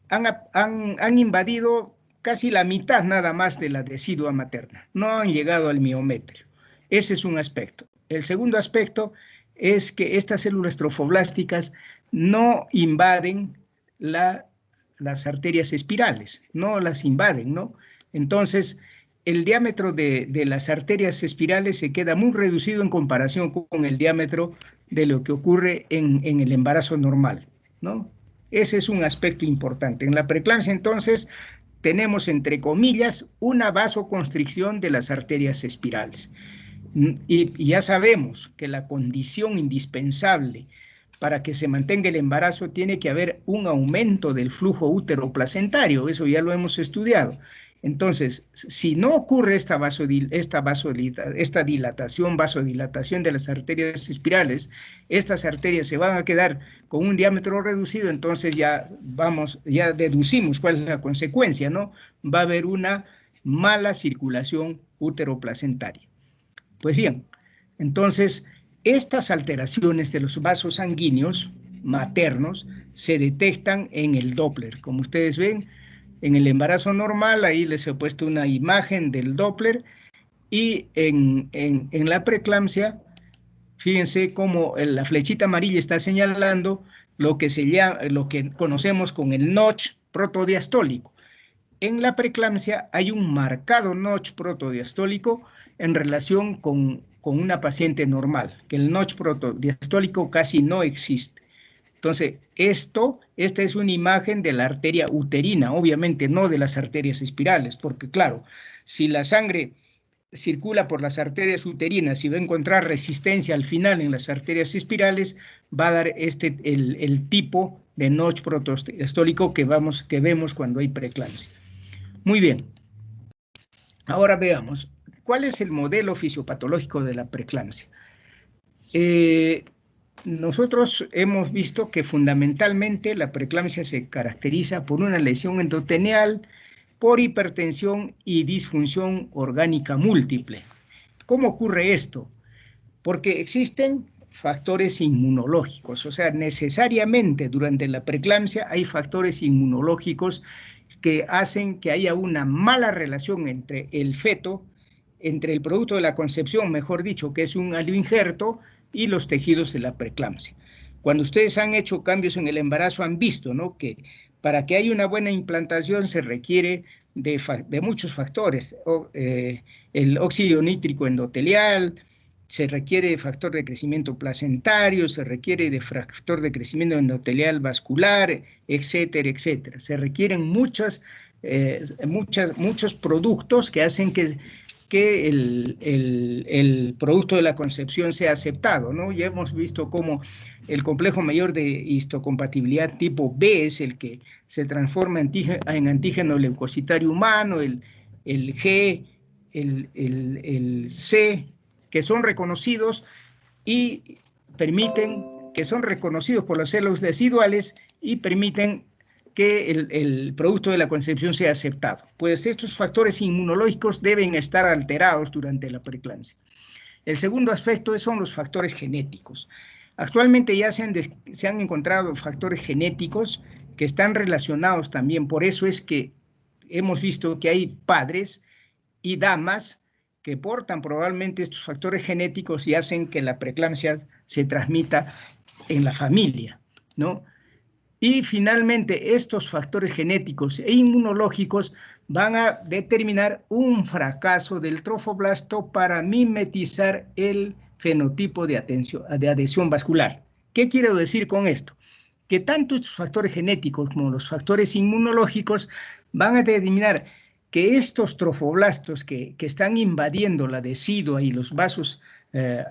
han invadido casi la mitad nada más de la decidua materna, no han llegado al miometrio. Ese es un aspecto. El segundo aspecto es que estas células trofoblásticas no invaden las arterias espirales, no las invaden, ¿no? Entonces, el diámetro de las arterias espirales se queda muy reducido en comparación con el diámetro de lo que ocurre en el embarazo normal, ¿no? Ese es un aspecto importante. En la preeclampsia, entonces, tenemos, entre comillas, una vasoconstricción de las arterias espirales. Y ya sabemos que la condición indispensable para que se mantenga el embarazo tiene que haber un aumento del flujo útero-placentario, eso ya lo hemos estudiado. Entonces, si no ocurre esta vasodilatación de las arterias espirales, estas arterias se van a quedar con un diámetro reducido, entonces ya deducimos cuál es la consecuencia, ¿no? Va a haber una mala circulación útero-placentaria. Pues bien, entonces, estas alteraciones de los vasos sanguíneos maternos se detectan en el Doppler. Como ustedes ven, en el embarazo normal, ahí les he puesto una imagen del Doppler, y en la preeclampsia, fíjense cómo la flechita amarilla está señalando lo que conocemos con el notch protodiastólico. En la preeclampsia hay un marcado notch protodiastólico en relación con una paciente normal, que el notch protodiastólico casi no existe. Entonces, esta es una imagen de la arteria uterina, obviamente no de las arterias espirales, porque claro, si la sangre circula por las arterias uterinas y va a encontrar resistencia al final en las arterias espirales, va a dar el tipo de notch protodiastólico que vemos cuando hay preeclampsia. Muy bien. Ahora veamos. ¿cuál es el modelo fisiopatológico de la preeclampsia? Nosotros hemos visto que fundamentalmente la preeclampsia se caracteriza por una lesión endotelial, por hipertensión y disfunción orgánica múltiple. ¿Cómo ocurre esto? Porque existen factores inmunológicos, o sea, necesariamente durante la preeclampsia hay factores inmunológicos que hacen que haya una mala relación entre el feto, entre el producto de la concepción, mejor dicho, que es un alloinjerto, y los tejidos de la preeclampsia. Cuando ustedes han hecho cambios en el embarazo, han visto, ¿no?, que para que haya una buena implantación se requiere de muchos factores, el óxido nítrico endotelial, se requiere de factor de crecimiento placentario, se requiere de factor de crecimiento endotelial vascular, etcétera, etcétera. Se requieren muchos productos que hacen que el producto de la concepción sea aceptado, ¿no? Ya hemos visto cómo el complejo mayor de histocompatibilidad tipo B es el que se transforma en antígeno leucocitario humano, el G, el C, que son reconocidos y permiten, que son reconocidos por las células residuales y permiten que el producto de la concepción sea aceptado. Pues estos factores inmunológicos deben estar alterados durante la preeclampsia. El segundo aspecto son los factores genéticos. Actualmente ya se han encontrado factores genéticos que están relacionados también, por eso es que hemos visto que hay padres y damas que portan probablemente estos factores genéticos y hacen que la preeclampsia se transmita en la familia, ¿no? Y finalmente, estos factores genéticos e inmunológicos van a determinar un fracaso del trofoblasto para mimetizar el fenotipo de adhesión vascular. ¿Qué quiero decir con esto? Que tanto estos factores genéticos como los factores inmunológicos van a determinar que estos trofoblastos que están invadiendo la decidua y los vasos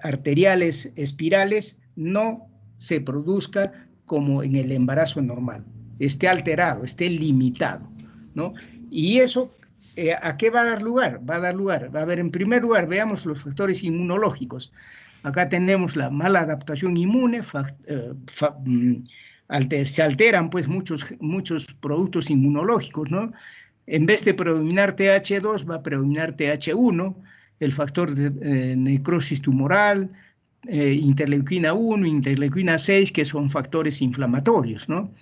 arteriales espirales no se produzcan como en el embarazo normal, esté alterado, esté limitado, ¿no? Y eso, ¿a qué va a dar lugar? Va a ver, en primer lugar, veamos los factores inmunológicos. Acá tenemos la mala adaptación inmune, se alteran pues muchos productos inmunológicos, ¿no? En vez de predominar TH2, va a predominar TH1, el factor de necrosis tumoral, interleuquina 1, interleuquina 6, que son factores inflamatorios, ¿no?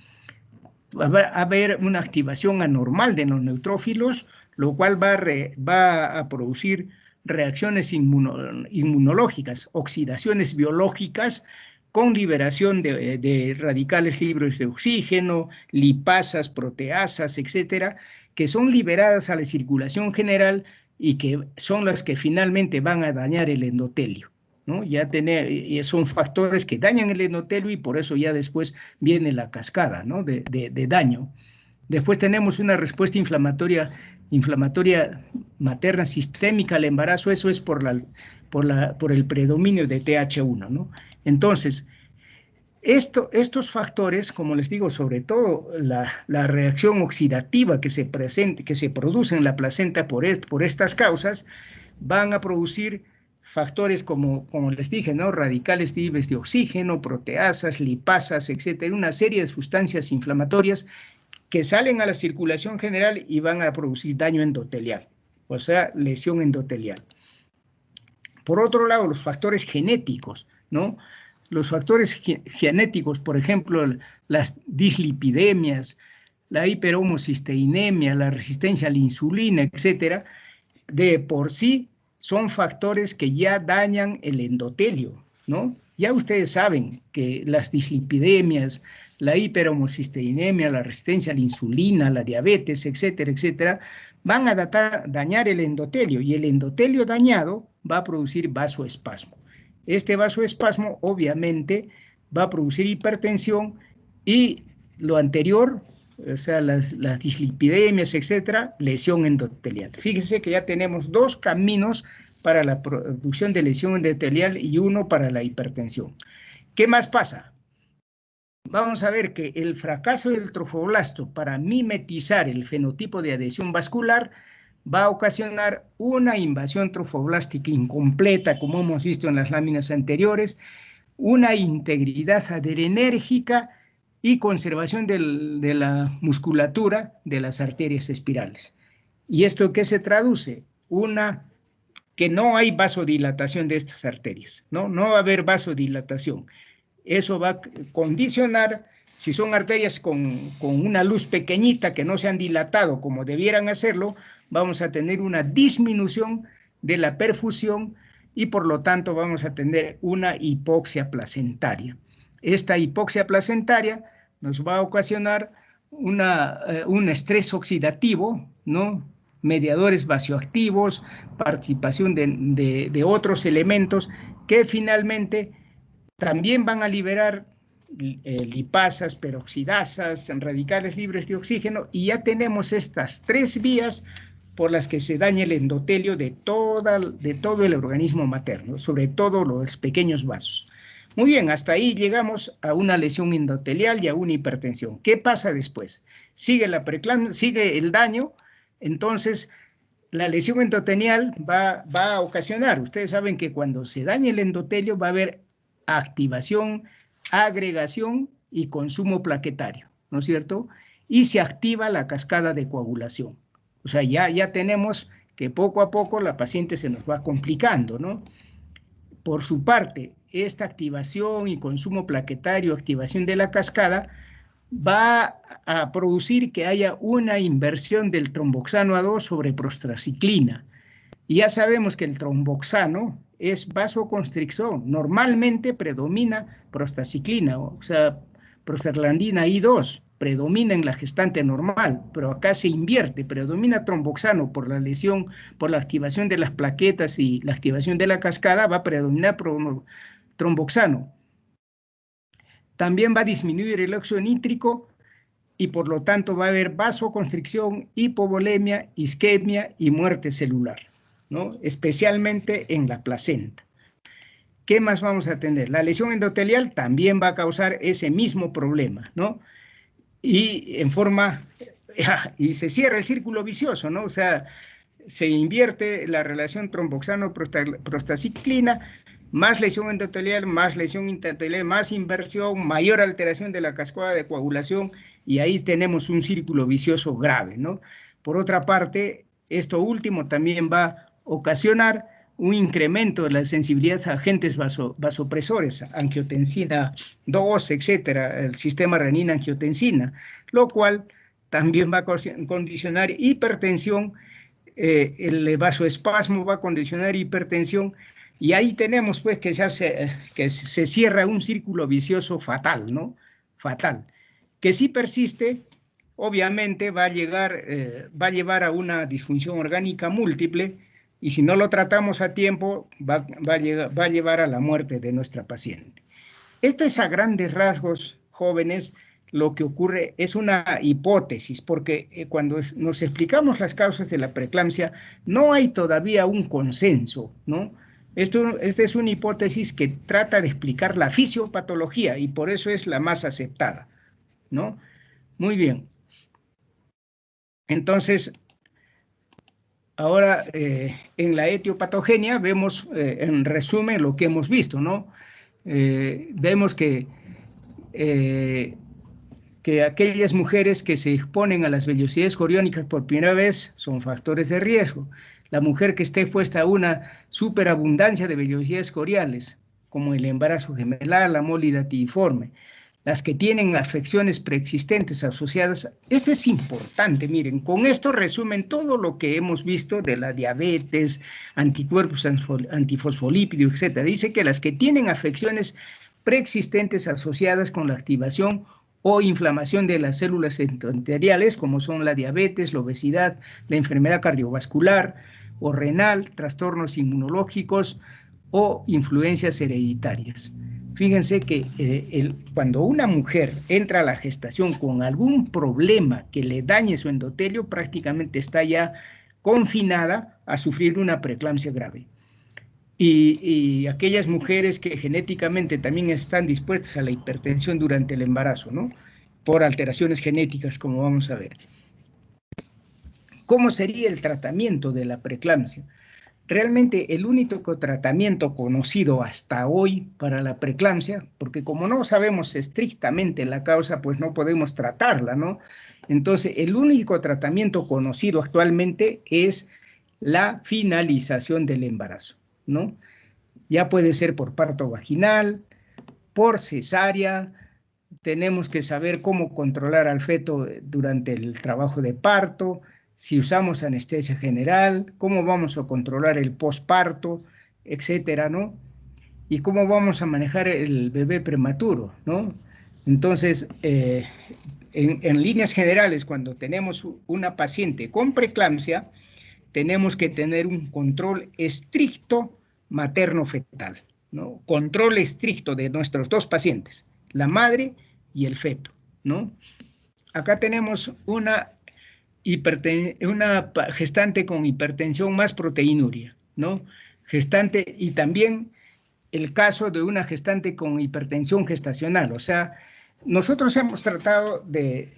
Va a haber una activación anormal de los neutrófilos, lo cual va a producir reacciones inmunológicas, oxidaciones biológicas, con liberación de radicales libres de oxígeno, lipasas, proteasas, etcétera, que son liberadas a la circulación general y que son las que finalmente van a dañar el endotelio, ¿no? Son factores que dañan el endotelio y por eso ya después viene la cascada, ¿no?, de daño. Después tenemos una respuesta inflamatoria materna sistémica al embarazo, eso es por el predominio de TH1, ¿no? Entonces, estos factores, como les digo, sobre todo la reacción oxidativa que se produce en la placenta por estas causas, van a producir factores como les dije, ¿no?, radicales libres de oxígeno, proteasas, lipasas, etcétera, una serie de sustancias inflamatorias que salen a la circulación general y van a producir daño endotelial, o sea, lesión endotelial. Por otro lado, los factores genéticos, ¿no? Los factores genéticos, por ejemplo, las dislipidemias, la hiperhomocisteinemia, la resistencia a la insulina, etcétera, de por sí son factores que ya dañan el endotelio, ¿no? Ya ustedes saben que las dislipidemias, la hiperhomocisteinemia, la resistencia a la insulina, la diabetes, etcétera, etcétera, van a dañar el endotelio y el endotelio dañado va a producir vasoespasmo. Este vasoespasmo obviamente va a producir hipertensión y lo anterior, o sea, las dislipidemias, etcétera, lesión endotelial. Fíjense que ya tenemos dos caminos para la producción de lesión endotelial y uno para la hipertensión. ¿Qué más pasa? Vamos a ver que el fracaso del trofoblasto para mimetizar el fenotipo de adhesión vascular va a ocasionar una invasión trofoblástica incompleta, como hemos visto en las láminas anteriores, una integridad adrenérgica y conservación de la musculatura de las arterias espirales. ¿Y esto qué se traduce? Que no hay vasodilatación de estas arterias, ¿no? No va a haber vasodilatación. Eso va a condicionar, si son arterias con una luz pequeñita que no se han dilatado como debieran hacerlo, vamos a tener una disminución de la perfusión y por lo tanto vamos a tener una hipoxia placentaria. Esta hipoxia placentaria nos va a ocasionar un estrés oxidativo, ¿no? Mediadores vasoactivos, participación de otros elementos que finalmente también van a liberar lipasas, peroxidasas, radicales libres de oxígeno, y ya tenemos estas 3 vías por las que se daña el endotelio de todo el organismo materno, sobre todo los pequeños vasos. Muy bien, hasta ahí llegamos a una lesión endotelial y a una hipertensión. ¿Qué pasa después? Sigue el daño, entonces la lesión endotelial va a ocasionar, ustedes saben que cuando se daña el endotelio va a haber activación, agregación y consumo plaquetario, ¿no es cierto? Y se activa la cascada de coagulación. O sea, ya tenemos que poco a poco la paciente se nos va complicando, ¿no? Por su parte, esta activación y consumo plaquetario, activación de la cascada, va a producir que haya una inversión del tromboxano A2 sobre prostraciclina. Y ya sabemos que el tromboxano es vasoconstricción. Normalmente predomina prostraciclina, o sea, prostaglandina I2, predomina en la gestante normal, pero acá se invierte, predomina tromboxano por la lesión, por la activación de las plaquetas y la activación de la cascada, va a predominar tromboxano. También va a disminuir el óxido nítrico y por lo tanto va a haber vasoconstricción, hipovolemia, isquemia y muerte celular, ¿no? Especialmente en la placenta. ¿Qué más vamos a tener? La lesión endotelial también va a causar ese mismo problema, ¿no? Y y se cierra el círculo vicioso, ¿no? O sea, se invierte la relación tromboxano-prostaciclina, más lesión endotelial, más lesión intertelial, más inversión, mayor alteración de la cascada de coagulación, y ahí tenemos un círculo vicioso grave, ¿no? Por otra parte, esto último también va a ocasionar un incremento de la sensibilidad a agentes vasopresores, angiotensina 2, etcétera, el sistema renina-angiotensina, lo cual también va a condicionar hipertensión, el vasoespasmo va a condicionar hipertensión, y ahí tenemos pues que se cierra un círculo vicioso fatal, ¿no? Fatal, que si persiste, obviamente va a llevar a una disfunción orgánica múltiple, y si no lo tratamos a tiempo, va a llevar a la muerte de nuestra paciente. Esto es a grandes rasgos, jóvenes. Lo que ocurre es una hipótesis, porque cuando nos explicamos las causas de la preeclampsia, no hay todavía un consenso, ¿no? Esta es una hipótesis que trata de explicar la fisiopatología y por eso es la más aceptada, ¿no? Muy bien. Entonces, ahora en la etiopatogenia vemos en resumen lo que hemos visto, ¿no? Vemos que aquellas mujeres que se exponen a las vellosidades coriónicas por primera vez son factores de riesgo. La mujer que esté expuesta a una superabundancia de vellosidades coriales, como el embarazo gemelar, la molidatiforme, las que tienen afecciones preexistentes asociadas. Esto es importante, miren, con esto resumen todo lo que hemos visto de la diabetes, anticuerpos antifosfolípidos, etc. Dice que las que tienen afecciones preexistentes asociadas con la activación o inflamación de las células endoteliales, como son la diabetes, la obesidad, la enfermedad cardiovascular o renal, trastornos inmunológicos o influencias hereditarias. Fíjense que cuando una mujer entra a la gestación con algún problema que le dañe su endotelio, prácticamente está ya confinada a sufrir una preeclampsia grave. Y aquellas mujeres que genéticamente también están dispuestas a la hipertensión durante el embarazo, ¿no? Por alteraciones genéticas, como vamos a ver. ¿Cómo sería el tratamiento de la preeclampsia? Realmente el único tratamiento conocido hasta hoy para la preeclampsia, porque como no sabemos estrictamente la causa, pues no podemos tratarla, ¿no? Entonces, el único tratamiento conocido actualmente es la finalización del embarazo, ¿no? Ya puede ser por parto vaginal, por cesárea. Tenemos que saber cómo controlar al feto durante el trabajo de parto, si usamos anestesia general, cómo vamos a controlar el posparto, etcétera, ¿no? Y cómo vamos a manejar el bebé prematuro, ¿no? Entonces, en líneas generales, cuando tenemos una paciente con preeclampsia, tenemos que tener un control estricto materno-fetal, ¿no? Control estricto de nuestros dos pacientes, la madre y el feto, ¿no? Acá tenemos una gestante con hipertensión más proteinuria, ¿no? Gestante, y también el caso de una gestante con hipertensión gestacional, o sea, nosotros hemos tratado de,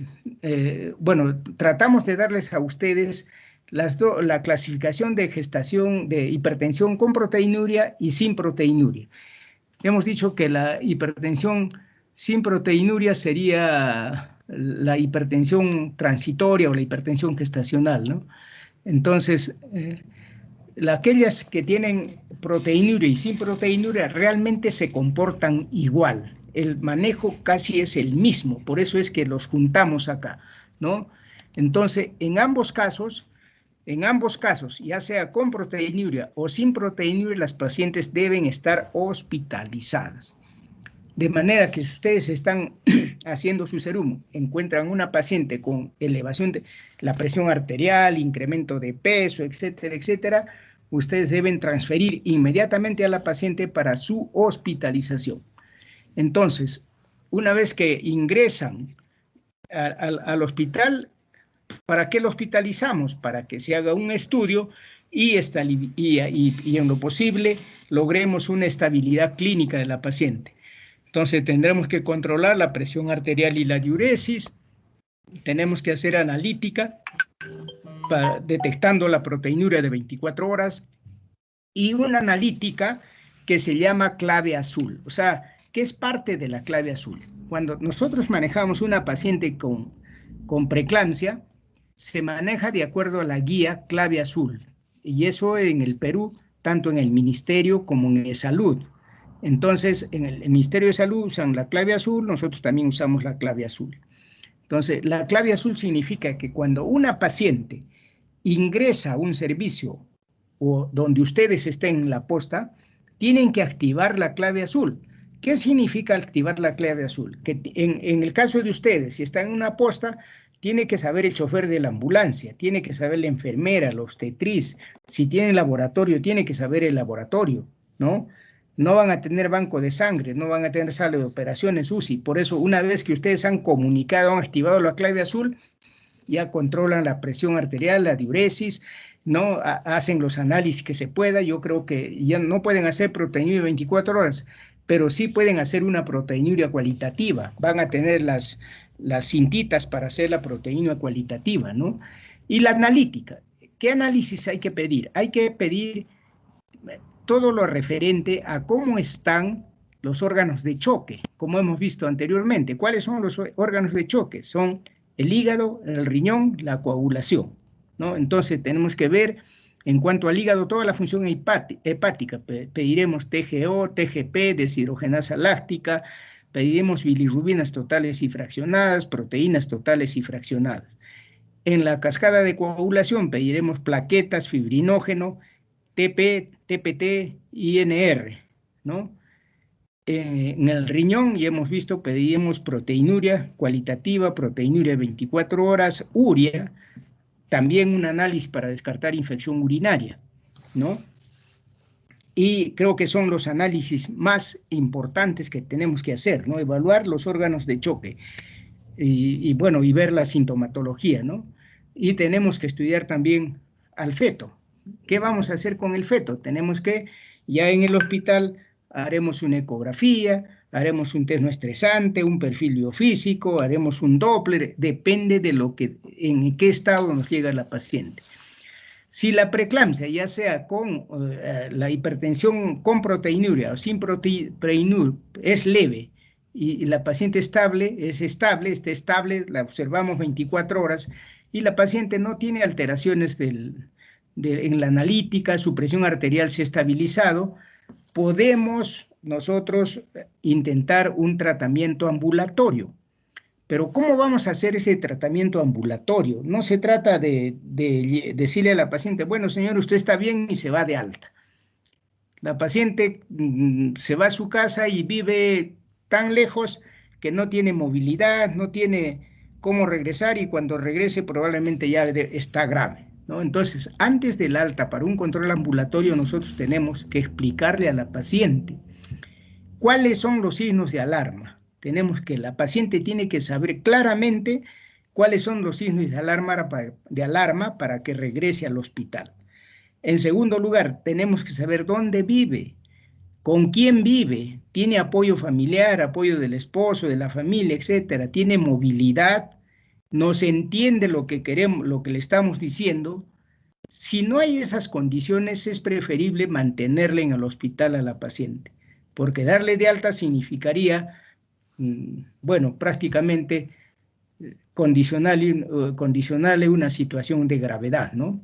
bueno, tratamos de darles a ustedes la clasificación de gestación de hipertensión con proteinuria y sin proteinuria. Hemos dicho que la hipertensión sin proteinuria sería la hipertensión transitoria o la hipertensión gestacional, ¿no? Entonces, aquellas que tienen proteinuria y sin proteinuria realmente se comportan igual. El manejo casi es el mismo, por eso es que los juntamos acá, ¿no? Entonces, en ambos casos, ya sea con proteinuria o sin proteinuria, las pacientes deben estar hospitalizadas. De manera que si ustedes están haciendo su serum, encuentran una paciente con elevación de la presión arterial, incremento de peso, etcétera, etcétera, ustedes deben transferir inmediatamente a la paciente para su hospitalización. Entonces, una vez que ingresan al hospital, ¿para qué lo hospitalizamos? Para que se haga un estudio y en lo posible logremos una estabilidad clínica de la paciente. Entonces tendremos que controlar la presión arterial y la diuresis, tenemos que hacer analítica detectando la proteinuria de 24 horas y una analítica que se llama clave azul, o sea, que es parte de la clave azul. Cuando nosotros manejamos una paciente con preeclampsia, se maneja de acuerdo a la guía clave azul, y eso en el Perú, tanto en el Ministerio como en Salud. Entonces, en el Ministerio de Salud usan la clave azul, nosotros también usamos la clave azul. Entonces, la clave azul significa que cuando una paciente ingresa a un servicio o donde ustedes estén en la posta, tienen que activar la clave azul. ¿Qué significa activar la clave azul? Que en el caso de ustedes, si están en una posta, tiene que saber el chofer de la ambulancia, tiene que saber la enfermera, la obstetriz, si tienen laboratorio, tiene que saber el laboratorio, ¿no? No van a tener banco de sangre, no van a tener sala de operaciones UCI. Por eso, una vez que ustedes han comunicado, han activado la clave azul, ya controlan la presión arterial, la diuresis, no hacen los análisis que se pueda. Yo creo que ya no pueden hacer proteinuria 24 horas, pero sí pueden hacer una proteinuria cualitativa. Van a tener las cintitas para hacer la proteinuria cualitativa, ¿no? Y la analítica. ¿Qué análisis hay que pedir? Hay que pedir todo lo referente a cómo están los órganos de choque, como hemos visto anteriormente. ¿Cuáles son los órganos de choque? Son el hígado, el riñón, la coagulación, ¿no? Entonces tenemos que ver en cuanto al hígado toda la función hepática. Pediremos TGO, TGP, deshidrogenasa láctica, pediremos bilirrubinas totales y fraccionadas, proteínas totales y fraccionadas. En la cascada de coagulación pediremos plaquetas, fibrinógeno, TP, TPT, INR, ¿no? En el riñón, ya hemos visto, pedimos proteinuria cualitativa, proteinuria 24 horas, urea, también un análisis para descartar infección urinaria, ¿no? Y creo que son los análisis más importantes que tenemos que hacer, ¿no? Evaluar los órganos de choque bueno, y ver la sintomatología, ¿no? Y tenemos que estudiar también al feto. ¿Qué vamos a hacer con el feto? Tenemos que, ya en el hospital, haremos una ecografía, haremos un test no estresante, un perfil biofísico, haremos un Doppler, depende de en qué estado nos llega la paciente. Si la preeclampsia, ya sea con la hipertensión con proteinuria o sin proteinuria, es leve y la paciente está estable, la observamos 24 horas y la paciente no tiene alteraciones en la analítica, su presión arterial se ha estabilizado, podemos nosotros intentar un tratamiento ambulatorio. Pero ¿cómo vamos a hacer ese tratamiento ambulatorio? No se trata de decirle a la paciente, bueno, señor, usted está bien y se va de alta. La paciente se va a su casa y vive tan lejos que no tiene movilidad, no tiene cómo regresar y cuando regrese probablemente ya está grave, ¿no? Entonces, antes del alta para un control ambulatorio nosotros tenemos que explicarle a la paciente cuáles son los signos de alarma. La paciente tiene que saber claramente cuáles son los signos de alarma para que regrese al hospital. En segundo lugar, tenemos que saber dónde vive, con quién vive, tiene apoyo familiar, apoyo del esposo, de la familia, etcétera, tiene movilidad, nos entiende lo que queremos, lo que le estamos diciendo. Si no hay esas condiciones, es preferible mantenerle en el hospital a la paciente, porque darle de alta significaría, bueno, prácticamente condicionarle una situación de gravedad, ¿no?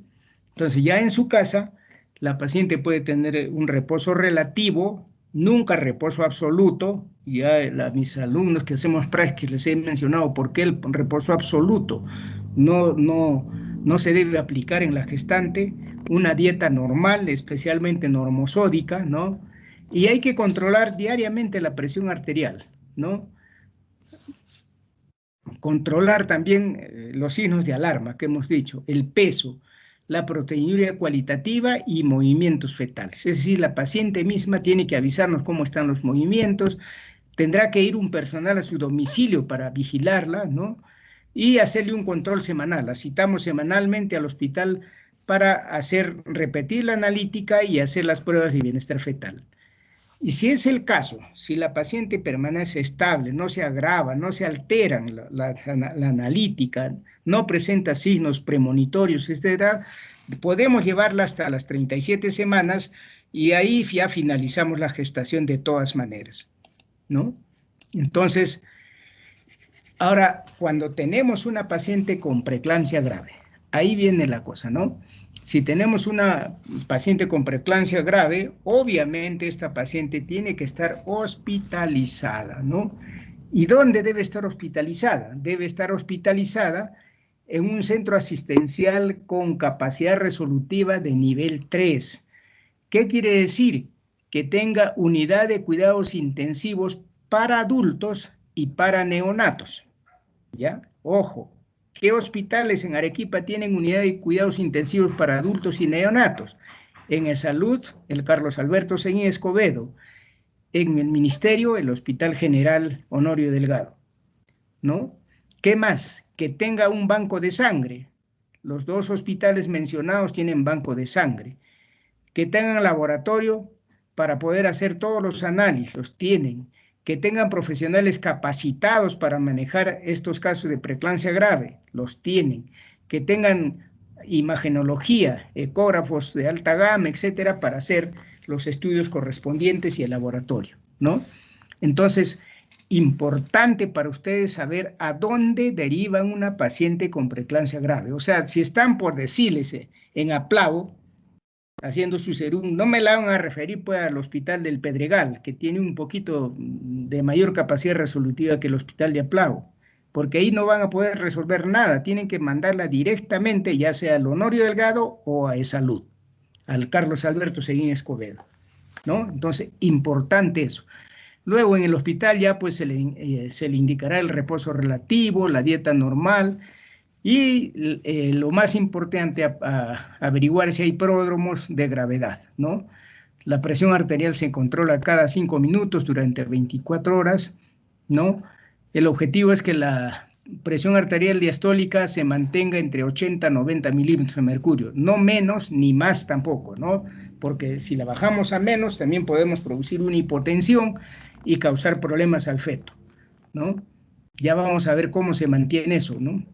Entonces, ya en su casa, la paciente puede tener un reposo relativo, nunca reposo absoluto. Ya mis alumnos que hacemos prácticas les he mencionado por qué el reposo absoluto no se debe aplicar en la gestante, una dieta normal, especialmente normosódica, ¿no? Y hay que controlar diariamente la presión arterial, ¿no? Controlar también los signos de alarma que hemos dicho, el peso, la proteinuria cualitativa y movimientos fetales. Es decir, la paciente misma tiene que avisarnos cómo están los movimientos, tendrá que ir un personal a su domicilio para vigilarla, ¿no? Y hacerle un control semanal. La citamos semanalmente al hospital para repetir la analítica y hacer las pruebas de bienestar fetal. Y si es el caso, si la paciente permanece estable, no se agrava, no se alteran la analítica, no presenta signos premonitorios, etc., podemos llevarla hasta las 37 semanas y ahí ya finalizamos la gestación de todas maneras, ¿no? Entonces, ahora, cuando tenemos una paciente con preeclampsia grave, ahí viene la cosa, ¿no? Si tenemos una paciente con preeclampsia grave, obviamente esta paciente tiene que estar hospitalizada, ¿no? ¿Y dónde debe estar hospitalizada? Debe estar hospitalizada en un centro asistencial con capacidad resolutiva de nivel 3. ¿Qué quiere decir? Que tenga unidad de cuidados intensivos para adultos y para neonatos, ¿ya? Ojo. ¿Qué hospitales en Arequipa tienen unidad de cuidados intensivos para adultos y neonatos? En ESalud, el Carlos Alberto Seguín Escobedo. En el Ministerio, el Hospital General Honorio Delgado, ¿no? ¿Qué más? Que tenga un banco de sangre. Los dos hospitales mencionados tienen banco de sangre. Que tengan laboratorio para poder hacer todos los análisis, los tienen. Que tengan profesionales capacitados para manejar estos casos de preeclampsia grave, los tienen. Que tengan imagenología, ecógrafos de alta gama, etcétera, para hacer los estudios correspondientes y el laboratorio, ¿no? Entonces, importante para ustedes saber a dónde derivan una paciente con preeclampsia grave. O sea, si están, por decirles, en Aplao, haciendo su serum, no me la van a referir pues al hospital del Pedregal, que tiene un poquito de mayor capacidad resolutiva que el hospital de Aplao, porque ahí no van a poder resolver nada, tienen que mandarla directamente, ya sea al Honorio Delgado o a ESalud, al Carlos Alberto Seguín Escobedo, ¿no? Entonces, importante eso. Luego en el hospital ya pues se le indicará el reposo relativo, la dieta normal, y lo más importante averiguar si hay pródromos de gravedad, ¿no? La presión arterial se controla cada 5 minutos durante 24 horas, ¿no? El objetivo es que la presión arterial diastólica se mantenga entre 80 y 90 milímetros de mercurio, no menos ni más tampoco, ¿no? Porque si la bajamos a menos también podemos producir una hipotensión y causar problemas al feto, ¿no? Ya vamos a ver cómo se mantiene eso, ¿no?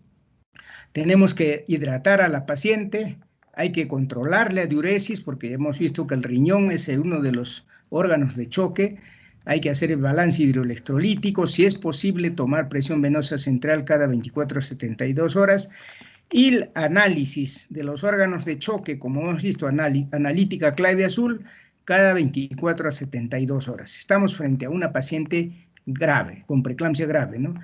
Tenemos que hidratar a la paciente, hay que controlar la diuresis, porque hemos visto que el riñón es uno de los órganos de choque, hay que hacer el balance hidroelectrolítico, si es posible tomar presión venosa central cada 24 a 72 horas, y el análisis de los órganos de choque, como hemos visto, analítica clave azul, cada 24 a 72 horas. Estamos frente a una paciente grave, con preeclampsia grave, ¿no?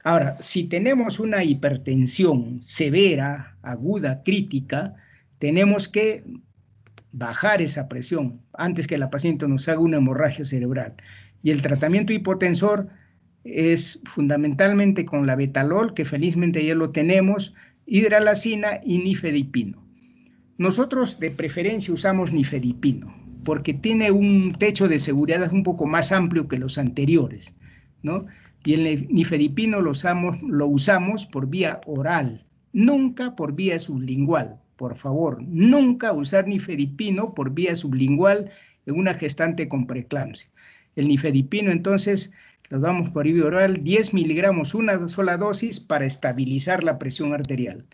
Ahora, si tenemos una hipertensión severa, aguda, crítica, tenemos que bajar esa presión antes que la paciente nos haga una hemorragia cerebral. Y el tratamiento hipotensor es fundamentalmente con la betalol, que felizmente ya lo tenemos, hidralazina y nifedipino. Nosotros de preferencia usamos nifedipino, porque tiene un techo de seguridad un poco más amplio que los anteriores, ¿no? Y el nifedipino lo usamos por vía oral, nunca por vía sublingual. Por favor, nunca usar nifedipino por vía sublingual en una gestante con preeclampsia. El nifedipino, entonces, lo damos por vía oral, 10 miligramos, una sola dosis, para estabilizar la presión arterial.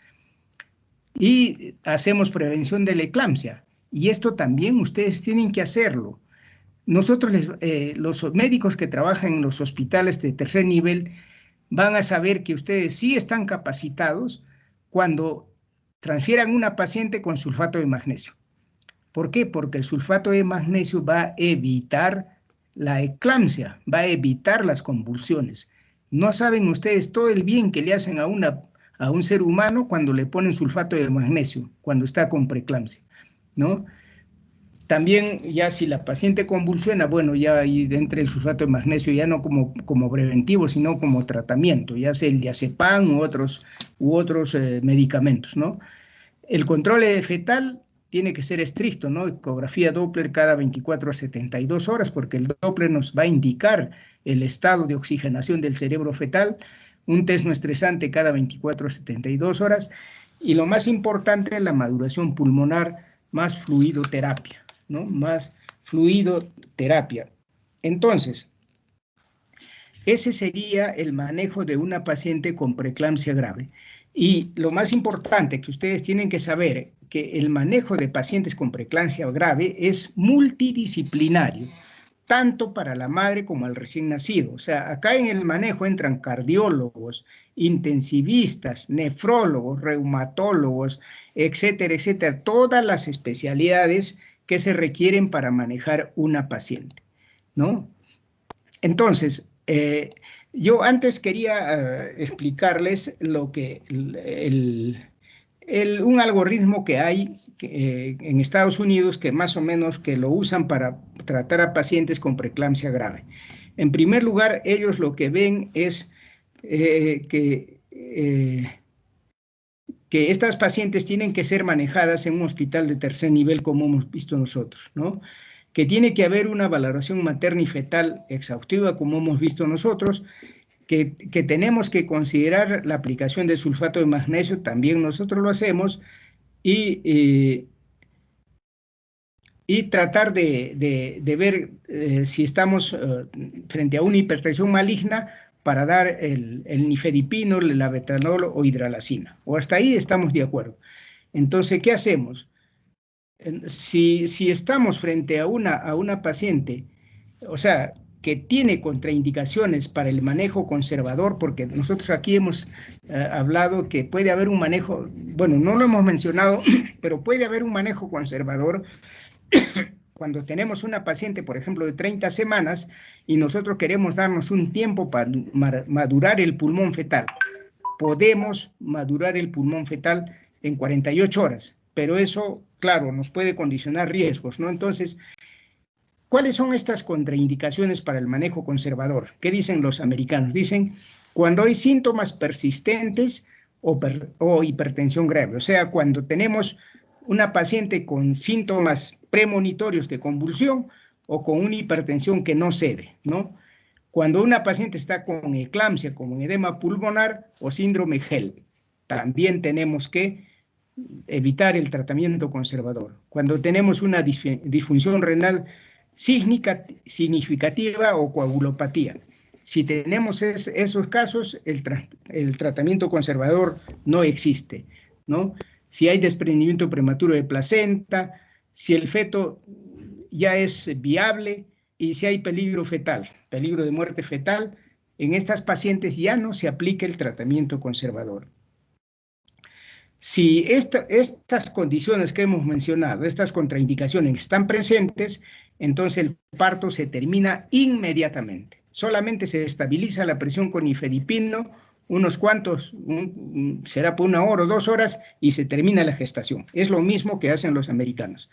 Y hacemos prevención de la eclampsia. Y esto también ustedes tienen que hacerlo. Nosotros, los médicos que trabajan en los hospitales de tercer nivel, van a saber que ustedes sí están capacitados cuando transfieran una paciente con sulfato de magnesio. ¿Por qué? Porque el sulfato de magnesio va a evitar la eclampsia, va a evitar las convulsiones. No saben ustedes todo el bien que le hacen a un ser humano cuando le ponen sulfato de magnesio, cuando está con preeclampsia, ¿no? También ya si la paciente convulsiona, bueno, ya ahí entra el sulfato de magnesio ya no como preventivo, sino como tratamiento, ya sea el diazepam u otros medicamentos, ¿no? El control fetal tiene que ser estricto, ¿no? Ecografía Doppler cada 24 a 72 horas, porque el Doppler nos va a indicar el estado de oxigenación del cerebro fetal, un test no estresante cada 24 a 72 horas, y lo más importante, la maduración pulmonar más fluidoterapia, ¿no? Más fluidoterapia. Entonces, ese sería el manejo de una paciente con preeclampsia grave. Y lo más importante que ustedes tienen que saber, que el manejo de pacientes con preeclampsia grave es multidisciplinario, tanto para la madre como al recién nacido. O sea, acá en el manejo entran cardiólogos, intensivistas, nefrólogos, reumatólogos, etcétera, etcétera, todas las especialidades que se requieren para manejar una paciente, ¿no? Entonces, yo antes quería explicarles lo que un algoritmo que hay en Estados Unidos que más o menos que lo usan para tratar a pacientes con preeclampsia grave. En primer lugar, ellos lo que ven es que estas pacientes tienen que ser manejadas en un hospital de tercer nivel, como hemos visto nosotros, ¿no? Que tiene que haber una valoración materna y fetal exhaustiva, como hemos visto nosotros, que tenemos que considerar la aplicación de sulfato de magnesio, también nosotros lo hacemos, y tratar de ver si estamos frente a una hipertensión maligna para dar el nifedipino, la betanol o hidralazina. O hasta ahí estamos de acuerdo. Entonces, ¿qué hacemos? Si estamos frente a una paciente, o sea, que tiene contraindicaciones para el manejo conservador, porque nosotros aquí hemos hablado que puede haber un manejo, bueno, no lo hemos mencionado, pero puede haber un manejo conservador cuando tenemos una paciente, por ejemplo, de 30 semanas y nosotros queremos darnos un tiempo para madurar el pulmón fetal. Podemos madurar el pulmón fetal en 48 horas, pero eso, claro, nos puede condicionar riesgos, ¿no? Entonces, ¿cuáles son estas contraindicaciones para el manejo conservador? ¿Qué dicen los americanos? Dicen, cuando hay síntomas persistentes o hipertensión grave, o sea, cuando tenemos una paciente con síntomas premonitorios de convulsión o con una hipertensión que no cede, ¿no? Cuando una paciente está con eclampsia, como edema pulmonar o síndrome HELLP, también tenemos que evitar el tratamiento conservador. Cuando tenemos una disfunción renal significativa o coagulopatía. Si tenemos esos casos, el tratamiento conservador no existe, ¿no? Si hay desprendimiento prematuro de placenta, si el feto ya es viable y si hay peligro fetal, peligro de muerte fetal, en estas pacientes ya no se aplica el tratamiento conservador. Si estas condiciones que hemos mencionado, estas contraindicaciones están presentes, entonces el parto se termina inmediatamente. Solamente se estabiliza la presión con nifedipino, unos cuantos, será por 1 hora o 2 horas, y se termina la gestación. Es lo mismo que hacen los americanos.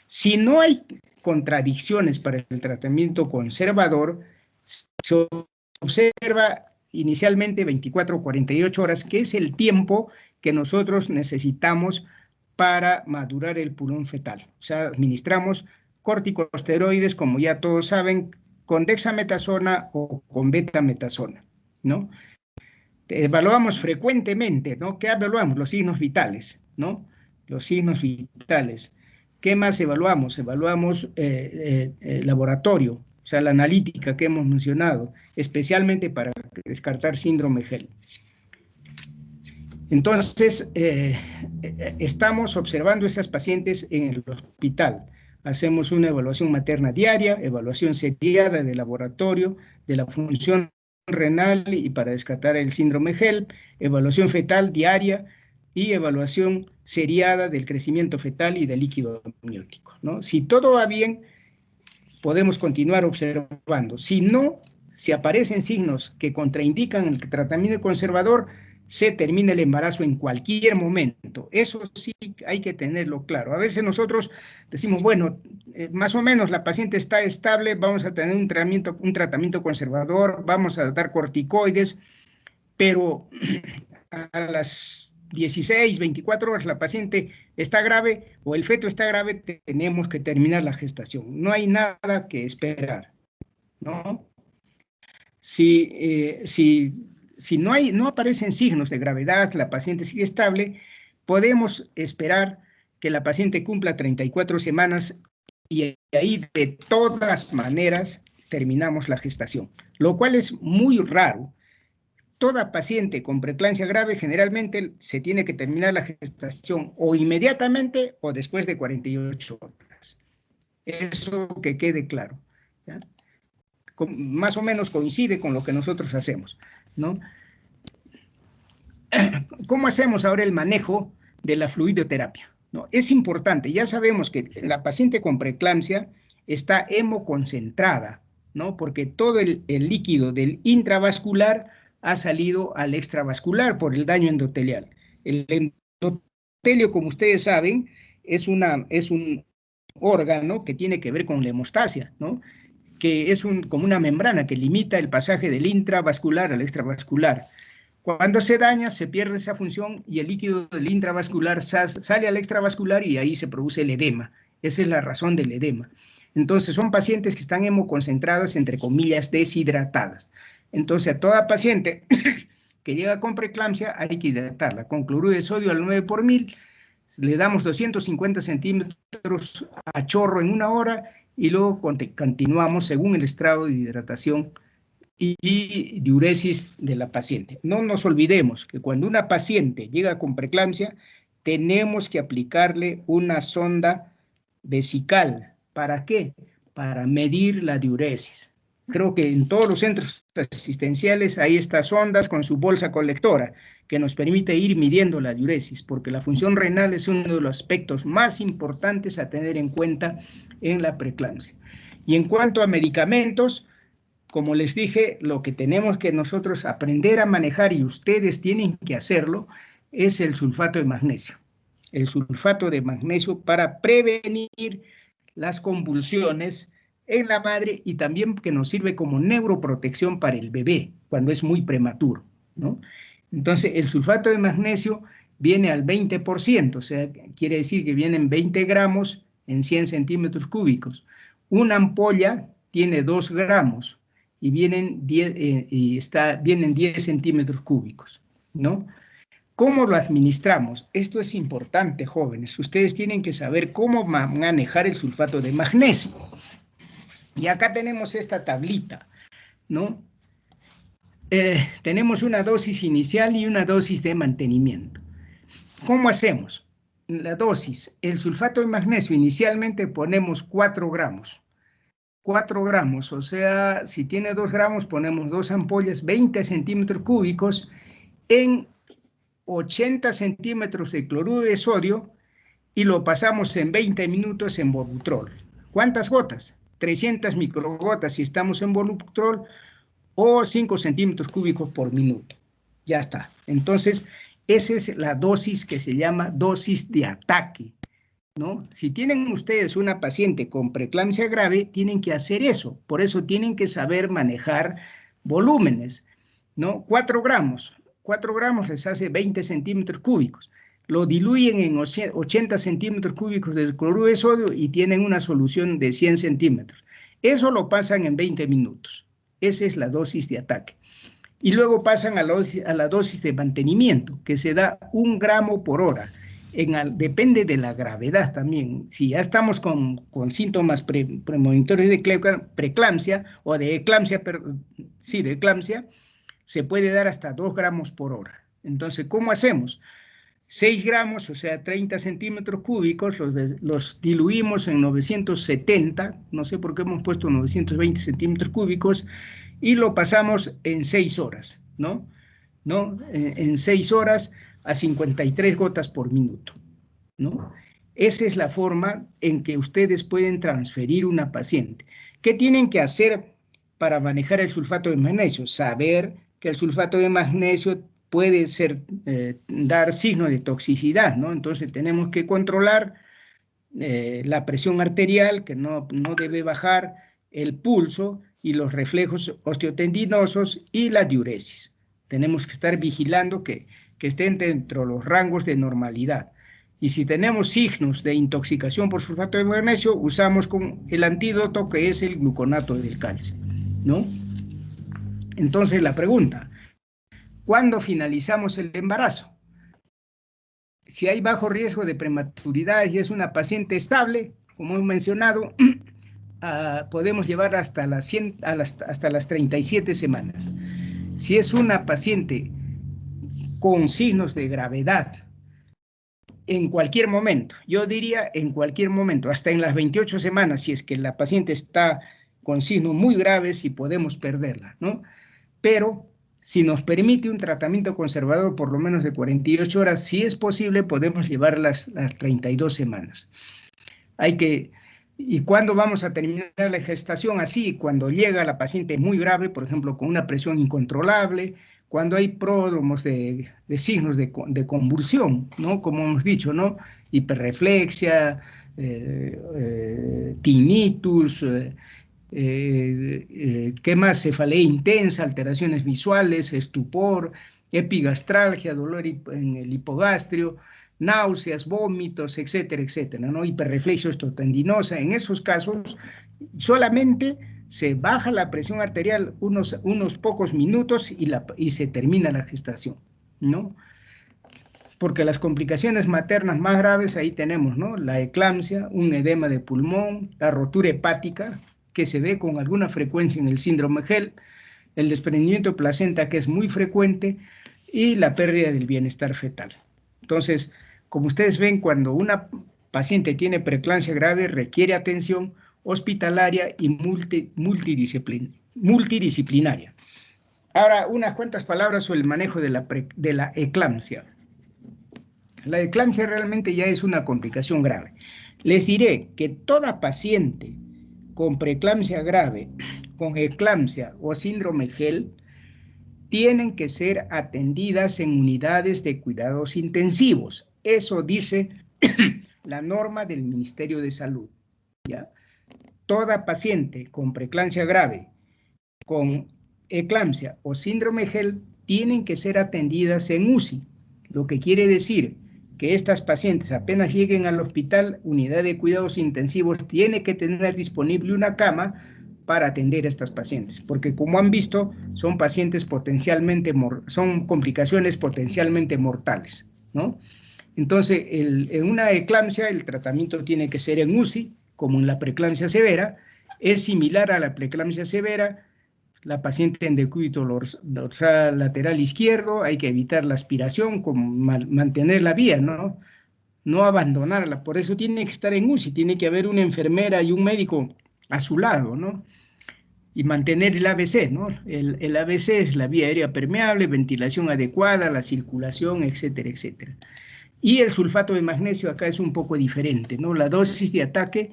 Si no hay contradicciones para el tratamiento conservador, se observa inicialmente 24 o 48 horas, que es el tiempo que nosotros necesitamos para madurar el pulmón fetal. O sea, administramos corticosteroides, como ya todos saben, con dexametasona o con betametasona, ¿no? Evaluamos frecuentemente, ¿no? ¿Qué evaluamos? Los signos vitales, ¿no? Los signos vitales. ¿Qué más evaluamos? Evaluamos laboratorio, o sea, la analítica que hemos mencionado, especialmente para descartar síndrome GEL. Entonces, estamos observando a estas pacientes en el hospital. Hacemos una evaluación materna diaria, evaluación seriada de laboratorio, de la función renal y para descartar el síndrome HELP, evaluación fetal diaria y evaluación seriada del crecimiento fetal y del líquido amniótico, ¿no? Si todo va bien, podemos continuar observando. Si no, si aparecen signos que contraindican el tratamiento conservador, se termina el embarazo en cualquier momento. Eso sí hay que tenerlo claro. A veces nosotros decimos, bueno, más o menos la paciente está estable, vamos a tener un tratamiento conservador, vamos a dar corticoides, pero a las 16, 24 horas la paciente está grave o el feto está grave, tenemos que terminar la gestación. No hay nada que esperar, ¿no? Si no aparecen signos de gravedad, la paciente sigue estable, podemos esperar que la paciente cumpla 34 semanas y ahí de todas maneras terminamos la gestación, lo cual es muy raro. Toda paciente con preeclampsia grave generalmente se tiene que terminar la gestación o inmediatamente o después de 48 horas. Eso que quede claro, ¿ya? Más o menos coincide con lo que nosotros hacemos, ¿no? ¿Cómo hacemos ahora el manejo de la fluidoterapia? ¿No? Es importante, ya sabemos que la paciente con preeclampsia está hemoconcentrada, ¿no? Porque todo el líquido del intravascular ha salido al extravascular por el daño endotelial. El endotelio, como ustedes saben, es un órgano que tiene que ver con la hemostasia, ¿no? Que es como una membrana que limita el pasaje del intravascular al extravascular. Cuando se daña, se pierde esa función y el líquido del intravascular sale al extravascular y ahí se produce el edema. Esa es la razón del edema. Entonces, son pacientes que están hemoconcentradas, entre comillas, deshidratadas. Entonces, a toda paciente que llega con preeclampsia hay que hidratarla con cloruro de sodio al 9 por 1000. Le damos 250 centímetros a chorro en 1 hora y luego continuamos según el estado de hidratación y diuresis de la paciente. No nos olvidemos que cuando una paciente llega con preeclampsia, tenemos que aplicarle una sonda vesical. ¿Para qué? Para medir la diuresis. Creo que en todos los centros asistenciales hay estas sondas con su bolsa colectora que nos permite ir midiendo la diuresis, porque la función renal es uno de los aspectos más importantes a tener en cuenta en la preeclampsia. Y en cuanto a medicamentos, como les dije, lo que tenemos que nosotros aprender a manejar, y ustedes tienen que hacerlo, es el sulfato de magnesio. El sulfato de magnesio para prevenir las convulsiones en la madre y también que nos sirve como neuroprotección para el bebé cuando es muy prematuro, ¿no? Entonces, el sulfato de magnesio viene al 20%, o sea, quiere decir que vienen 20 gramos en 100 centímetros cúbicos. Una ampolla tiene 2 gramos y vienen 10 centímetros cúbicos, ¿no? ¿Cómo lo administramos? Esto es importante, jóvenes. Ustedes tienen que saber cómo manejar el sulfato de magnesio. Y acá tenemos esta tablita, ¿no? Tenemos una dosis inicial y una dosis de mantenimiento. ¿Cómo hacemos? La dosis, el sulfato de magnesio, inicialmente ponemos 4 gramos. 4 gramos, o sea, si tiene 2 gramos, ponemos 2 ampollas, 20 centímetros cúbicos en 80 centímetros de cloruro de sodio y lo pasamos en 20 minutos en Wolutrol. ¿Cuántas gotas? 300 microgotas si estamos en Wolutrol o 5 centímetros cúbicos por minuto. Ya está. Entonces, esa es la dosis que se llama dosis de ataque, ¿no? Si tienen ustedes una paciente con preeclampsia grave, tienen que hacer eso. Por eso tienen que saber manejar volúmenes, ¿no? 4 gramos. 4 gramos les hace 20 centímetros cúbicos. Lo diluyen en 80 centímetros cúbicos de cloruro de sodio y tienen una solución de 100 centímetros. Eso lo pasan en 20 minutos. Esa es la dosis de ataque. Y luego pasan a la dosis de mantenimiento, que se da 1 gramo por hora. Depende de la gravedad también. Si ya estamos con síntomas premonitorios de preeclampsia o de eclampsia, de eclampsia, se puede dar hasta 2 gramos por hora. Entonces, ¿cómo hacemos? 6 gramos, o sea, 30 centímetros cúbicos, los diluimos en 970, no sé por qué hemos puesto 920 centímetros cúbicos, y lo pasamos en 6 horas, ¿no? En 6 horas a 53 gotas por minuto, ¿no? Esa es la forma en que ustedes pueden transferir una paciente. ¿Qué tienen que hacer para manejar el sulfato de magnesio? Saber que el sulfato de magnesio puede dar signos de toxicidad, ¿no? Entonces tenemos que controlar la presión arterial, que no debe bajar, el pulso y los reflejos osteotendinosos y la diuresis. Tenemos que estar vigilando que estén dentro de los rangos de normalidad. Y si tenemos signos de intoxicación por sulfato de magnesio, usamos con el antídoto que es el gluconato del calcio, ¿no? Entonces la pregunta, ¿cuándo finalizamos el embarazo? Si hay bajo riesgo de prematuridad y es una paciente estable, como hemos mencionado, podemos llevar hasta las 37 semanas. Si es una paciente con signos de gravedad, en cualquier momento, yo diría en cualquier momento, hasta en las 28 semanas, si es que la paciente está con signos muy graves y podemos perderla, ¿no? Pero si nos permite un tratamiento conservador por lo menos de 48 horas, si es posible, podemos llevar las 32 semanas. ¿Y cuándo vamos a terminar la gestación? Así, cuando llega la paciente muy grave, por ejemplo, con una presión incontrolable, cuando hay pródromos de signos de convulsión, ¿no? Como hemos dicho, ¿no? Hiperreflexia, tinnitus, ¿qué más? Cefalea intensa, alteraciones visuales, estupor, epigastralgia, dolor en el hipogastrio, náuseas, vómitos, etcétera, etcétera, ¿no? Hiperreflexia osteotendinosa. En esos casos solamente se baja la presión arterial unos pocos minutos y se termina la gestación, ¿no? Porque las complicaciones maternas más graves ahí tenemos, ¿no? La eclampsia, un edema de pulmón, la rotura hepática, que se ve con alguna frecuencia en el síndrome GEL, el desprendimiento de placenta, que es muy frecuente, y la pérdida del bienestar fetal. Entonces, como ustedes ven, cuando una paciente tiene preeclampsia grave, requiere atención hospitalaria y multidisciplinaria. Ahora, unas cuantas palabras sobre el manejo de la eclampsia. La eclampsia realmente ya es una complicación grave. Les diré que toda paciente con preeclampsia grave, con eclampsia o síndrome GEL, tienen que ser atendidas en unidades de cuidados intensivos. Eso dice la norma del Ministerio de Salud, ¿ya? Toda paciente con preeclampsia grave, con eclampsia o síndrome GEL, tienen que ser atendidas en UCI, lo que quiere decir que estas pacientes apenas lleguen al hospital, unidad de cuidados intensivos, tiene que tener disponible una cama para atender a estas pacientes, porque como han visto, son pacientes son complicaciones potencialmente mortales, ¿no? Entonces, en una eclampsia, el tratamiento tiene que ser en UCI, como en la preeclampsia severa, Es similar a la preeclampsia severa. La paciente en decúbito dorsal lateral izquierdo, hay que evitar la aspiración, mantener la vía, ¿no? No abandonarla. Por eso tiene que estar en UCI, tiene que haber una enfermera y un médico a su lado, ¿no? Y mantener el ABC, ¿no? El ABC es la vía aérea permeable, ventilación adecuada, la circulación, etcétera, etcétera. Y el sulfato de magnesio acá es un poco diferente, ¿no? La dosis de ataque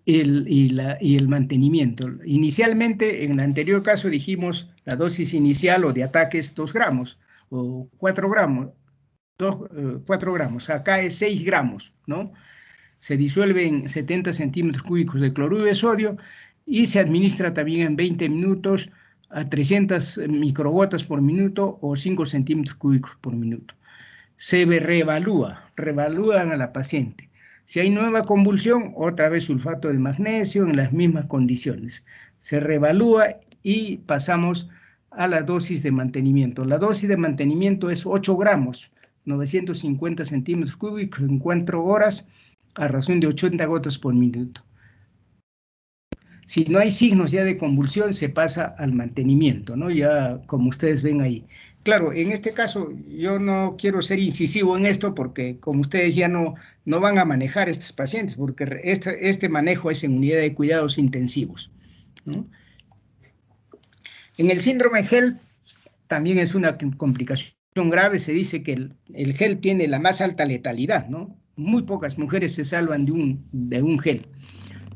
y el mantenimiento. Inicialmente, en el anterior caso dijimos la dosis inicial o de ataque es 2 gramos o 4 gramos, 4 gramos. Acá es 6 gramos, ¿no? Se disuelve en 70 centímetros cúbicos de cloruro de sodio y se administra también en 20 minutos a 300 microgotas por minuto o 5 centímetros cúbicos por minuto. Se reevalúan a la paciente. Si hay nueva convulsión, otra vez sulfato de magnesio en las mismas condiciones. Se reevalúa y pasamos a la dosis de mantenimiento. La dosis de mantenimiento es 8 gramos, 950 centímetros cúbicos en 4 horas, a razón de 80 gotas por minuto. Si no hay signos ya de convulsión, se pasa al mantenimiento, ¿no? Ya como ustedes ven ahí. Claro, en este caso yo no quiero ser incisivo en esto porque como ustedes ya no van a manejar estos pacientes, porque este manejo es en unidad de cuidados intensivos, ¿no? En el síndrome HELLP también es una complicación grave. Se dice que el HELLP tiene la más alta letalidad, ¿no? Muy pocas mujeres se salvan de un HELLP.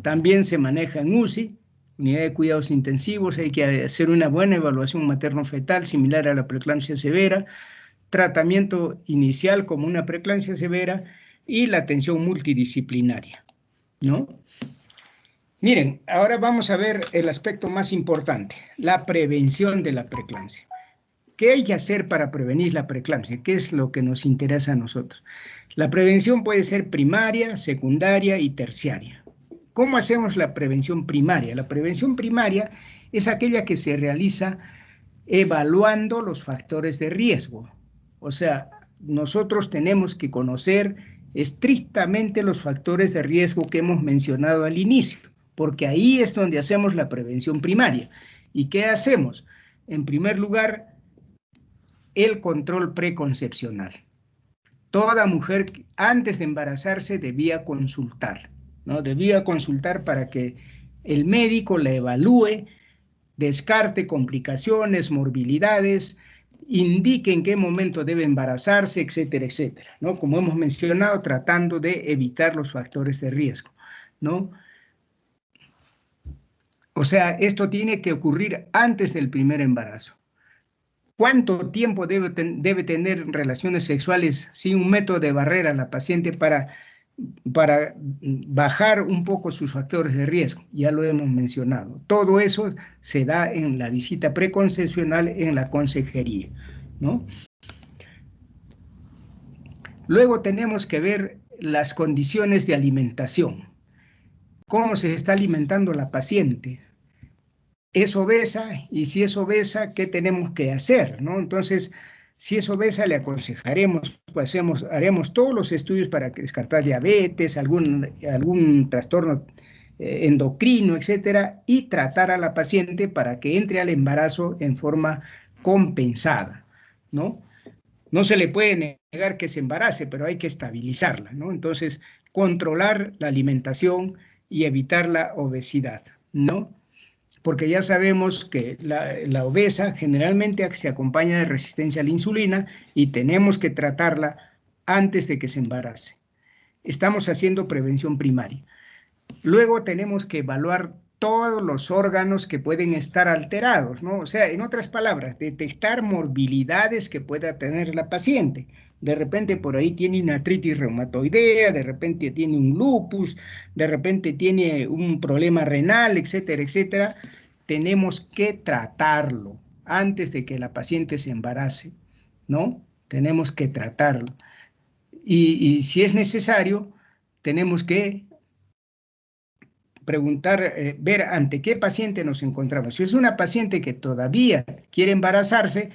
También se maneja en UCI, unidad de cuidados intensivos. Hay que hacer una buena evaluación materno-fetal similar a la preeclampsia severa, tratamiento inicial como una preeclampsia severa y la atención multidisciplinaria, ¿no? Miren, ahora vamos a ver el aspecto más importante, la prevención de la preeclampsia. ¿Qué hay que hacer para prevenir la preeclampsia? ¿Qué es lo que nos interesa a nosotros? La prevención puede ser primaria, secundaria y terciaria. ¿Cómo hacemos la prevención primaria? La prevención primaria es aquella que se realiza evaluando los factores de riesgo. O sea, nosotros tenemos que conocer estrictamente los factores de riesgo que hemos mencionado al inicio, porque ahí es donde hacemos la prevención primaria. ¿Y qué hacemos? En primer lugar, el control preconcepcional. Toda mujer antes de embarazarse debía consultar, ¿no? Debía consultar para que el médico la evalúe, descarte complicaciones, morbilidades, indique en qué momento debe embarazarse, etcétera, etcétera, ¿no? Como hemos mencionado, tratando de evitar los factores de riesgo, ¿no? O sea, esto tiene que ocurrir antes del primer embarazo. ¿Cuánto tiempo debe tener relaciones sexuales sin un método de barrera la paciente para bajar un poco sus factores de riesgo? Ya lo hemos mencionado. Todo eso se da en la visita preconcepcional en la consejería, ¿no? Luego tenemos que ver las condiciones de alimentación. ¿Cómo se está alimentando la paciente? ¿Es obesa? Y si es obesa, ¿qué tenemos que hacer, ¿no? Entonces, si es obesa, le aconsejaremos, pues haremos todos los estudios para descartar diabetes, algún trastorno endocrino, etcétera, y tratar a la paciente para que entre al embarazo en forma compensada, ¿no? No se le puede negar que se embarace, pero hay que estabilizarla, ¿no? Entonces, controlar la alimentación y evitar la obesidad, ¿no? Porque ya sabemos que la obesa generalmente se acompaña de resistencia a la insulina y tenemos que tratarla antes de que se embarace. Estamos haciendo prevención primaria. Luego tenemos que evaluar todos los órganos que pueden estar alterados, ¿no? O sea, en otras palabras, detectar morbilidades que pueda tener la paciente. De repente por ahí tiene una artritis reumatoidea, de repente tiene un lupus, de repente tiene un problema renal, etcétera, etcétera. Tenemos que tratarlo antes de que la paciente se embarace, ¿no? Tenemos que tratarlo. Y si es necesario, tenemos que preguntar, ver ante qué paciente nos encontramos. Si es una paciente que todavía quiere embarazarse,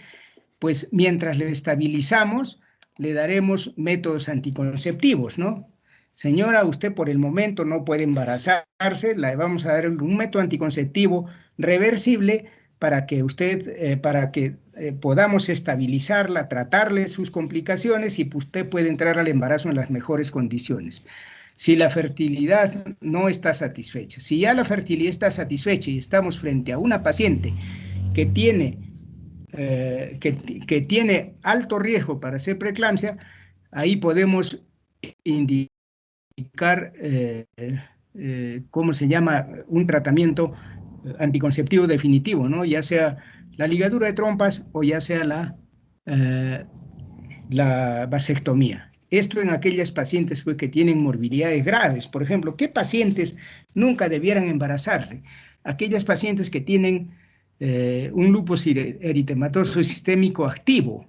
pues mientras le estabilizamos, le daremos métodos anticonceptivos, ¿no? señora, usted por el momento no puede embarazarse, le vamos a dar un método anticonceptivo reversible para que podamos estabilizarla, tratarle sus complicaciones y usted puede entrar al embarazo en las mejores condiciones. Si la fertilidad no está satisfecha, si ya la fertilidad está satisfecha y estamos frente a una paciente que tiene, que tiene alto riesgo para hacer preeclampsia, ahí podemos indicar, ¿cómo se llama? Un tratamiento anticonceptivo definitivo, ¿no? Ya sea la ligadura de trompas o ya sea la vasectomía. Esto en aquellas pacientes pues, que tienen morbilidades graves. Por ejemplo, ¿qué pacientes nunca debieran embarazarse? Aquellas pacientes que tienen un lupus eritematoso sistémico activo,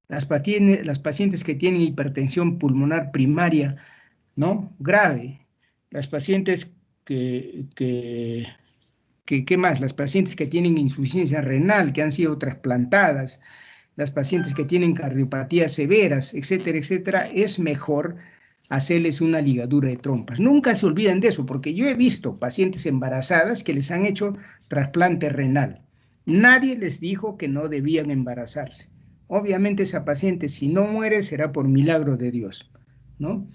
las pacientes que tienen hipertensión pulmonar primaria, ¿no? Grave, las pacientes ¿qué más? Las pacientes que tienen insuficiencia renal, que han sido trasplantadas, las pacientes que tienen cardiopatías severas, etcétera, etcétera, es mejor hacerles una ligadura de trompas. Nunca se olviden de eso, porque yo he visto pacientes embarazadas que les han hecho trasplante renal. Nadie les dijo que no debían embarazarse. Obviamente esa paciente, si no muere, será por milagro de Dios, ¿no?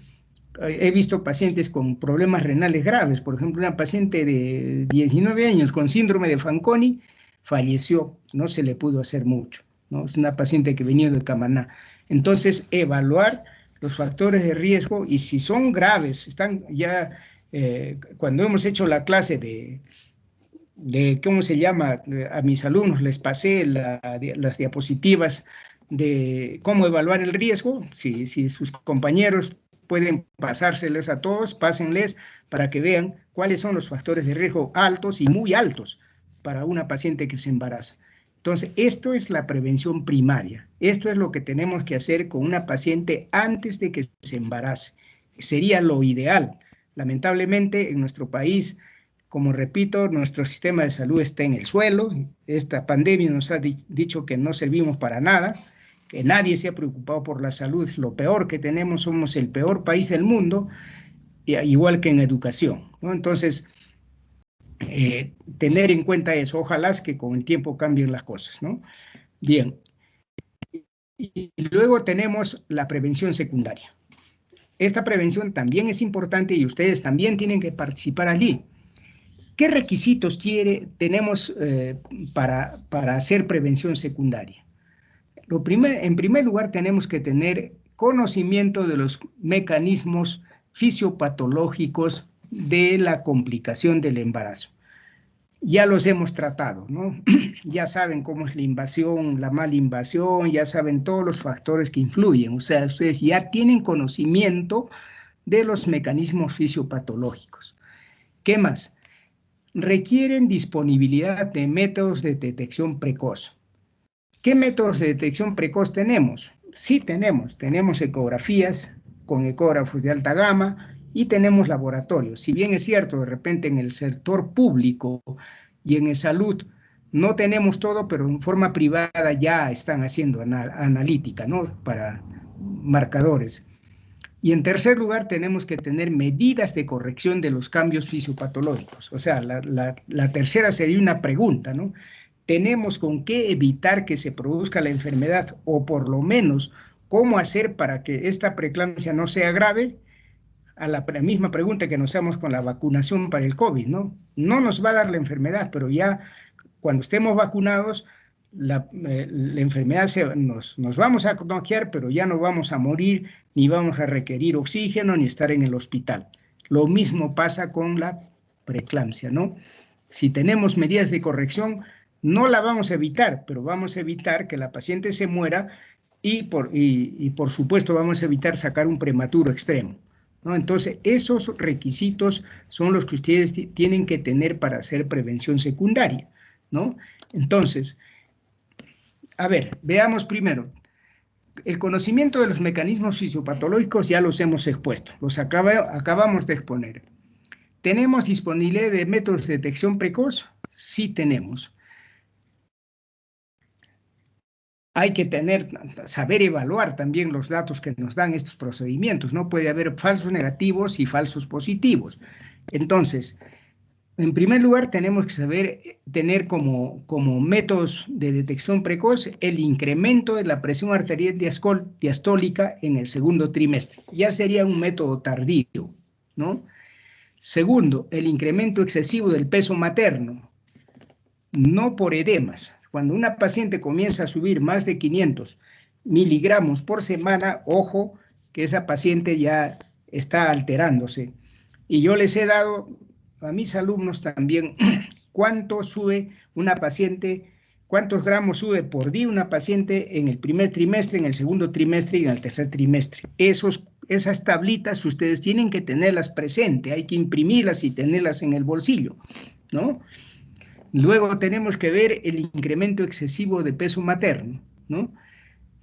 He visto pacientes con problemas renales graves, por ejemplo, una paciente de 19 años con síndrome de Fanconi falleció, no se le pudo hacer mucho, ¿no? Es una paciente que venía de Camaná. Entonces, evaluar los factores de riesgo y si son graves, están ya, cuando hemos hecho la clase ¿cómo se llama? A mis alumnos les pasé las diapositivas de cómo evaluar el riesgo, si sus compañeros pueden pasárseles a todos, pásenles para que vean cuáles son los factores de riesgo altos y muy altos para una paciente que se embaraza. Entonces, esto es la prevención primaria. Esto es lo que tenemos que hacer con una paciente antes de que se embarace. Sería lo ideal. Lamentablemente, en nuestro país, como repito, nuestro sistema de salud está en el suelo. Esta pandemia nos ha dicho que no servimos para nada, que nadie se ha preocupado por la salud. Lo peor que tenemos, somos el peor país del mundo, igual que en educación, ¿no? Entonces, tener en cuenta eso. Ojalá es que con el tiempo cambien las cosas, ¿no? Bien. Y luego tenemos la prevención secundaria. Esta prevención también es importante y ustedes también tienen que participar allí. ¿Qué requisitos tenemos para hacer prevención secundaria? En primer lugar, tenemos que tener conocimiento de los mecanismos fisiopatológicos de la complicación del embarazo. Ya los hemos tratado, ¿no? Ya saben cómo es la invasión, la mala invasión, ya saben todos los factores que influyen. O sea, ustedes ya tienen conocimiento de los mecanismos fisiopatológicos. ¿Qué más? Requieren disponibilidad de métodos de detección precoz. ¿Qué métodos de detección precoz tenemos? Sí tenemos ecografías con ecógrafos de alta gama y tenemos laboratorios. Si bien es cierto, de repente en el sector público y en el salud no tenemos todo, pero en forma privada ya están haciendo analítica, ¿no? Para marcadores. Y en tercer lugar, tenemos que tener medidas de corrección de los cambios fisiopatológicos. O sea, la tercera sería una pregunta, ¿no? ¿Tenemos con qué evitar que se produzca la enfermedad? O por lo menos, ¿cómo hacer para que esta preeclampsia no sea grave? A la misma pregunta que nos hacemos con la vacunación para el COVID, ¿no? No nos va a dar la enfermedad, pero ya cuando estemos vacunados, la enfermedad nos vamos a contagiar, pero ya no vamos a morir, ni vamos a requerir oxígeno, ni estar en el hospital. Lo mismo pasa con la preeclampsia, ¿no? Si tenemos medidas de corrección, no la vamos a evitar, pero vamos a evitar que la paciente se muera y por supuesto vamos a evitar sacar un prematuro extremo, ¿no? Entonces, esos requisitos son los que ustedes tienen que tener para hacer prevención secundaria, ¿no? Entonces, a ver, veamos primero. El conocimiento de los mecanismos fisiopatológicos ya los hemos expuesto, los acabamos de exponer. ¿Tenemos disponibilidad de métodos de detección precoz? Sí tenemos. hay que saber evaluar también los datos que nos dan estos procedimientos. No puede haber falsos negativos y falsos positivos. Entonces, en primer lugar, tenemos que saber tener como métodos de detección precoz el incremento de la presión arterial diastólica en el segundo trimestre. Ya sería un método tardío, ¿no? Segundo, el incremento excesivo del peso materno, no por edemas. Cuando una paciente comienza a subir más de 500 miligramos por semana, ojo, que esa paciente ya está alterándose. Y yo les he dado a mis alumnos también cuánto sube una paciente, cuántos gramos sube por día una paciente en el primer trimestre, en el segundo trimestre y en el tercer trimestre. Esas tablitas ustedes tienen que tenerlas presentes, hay que imprimirlas y tenerlas en el bolsillo, ¿no? Luego tenemos que ver el incremento excesivo de peso materno, ¿no?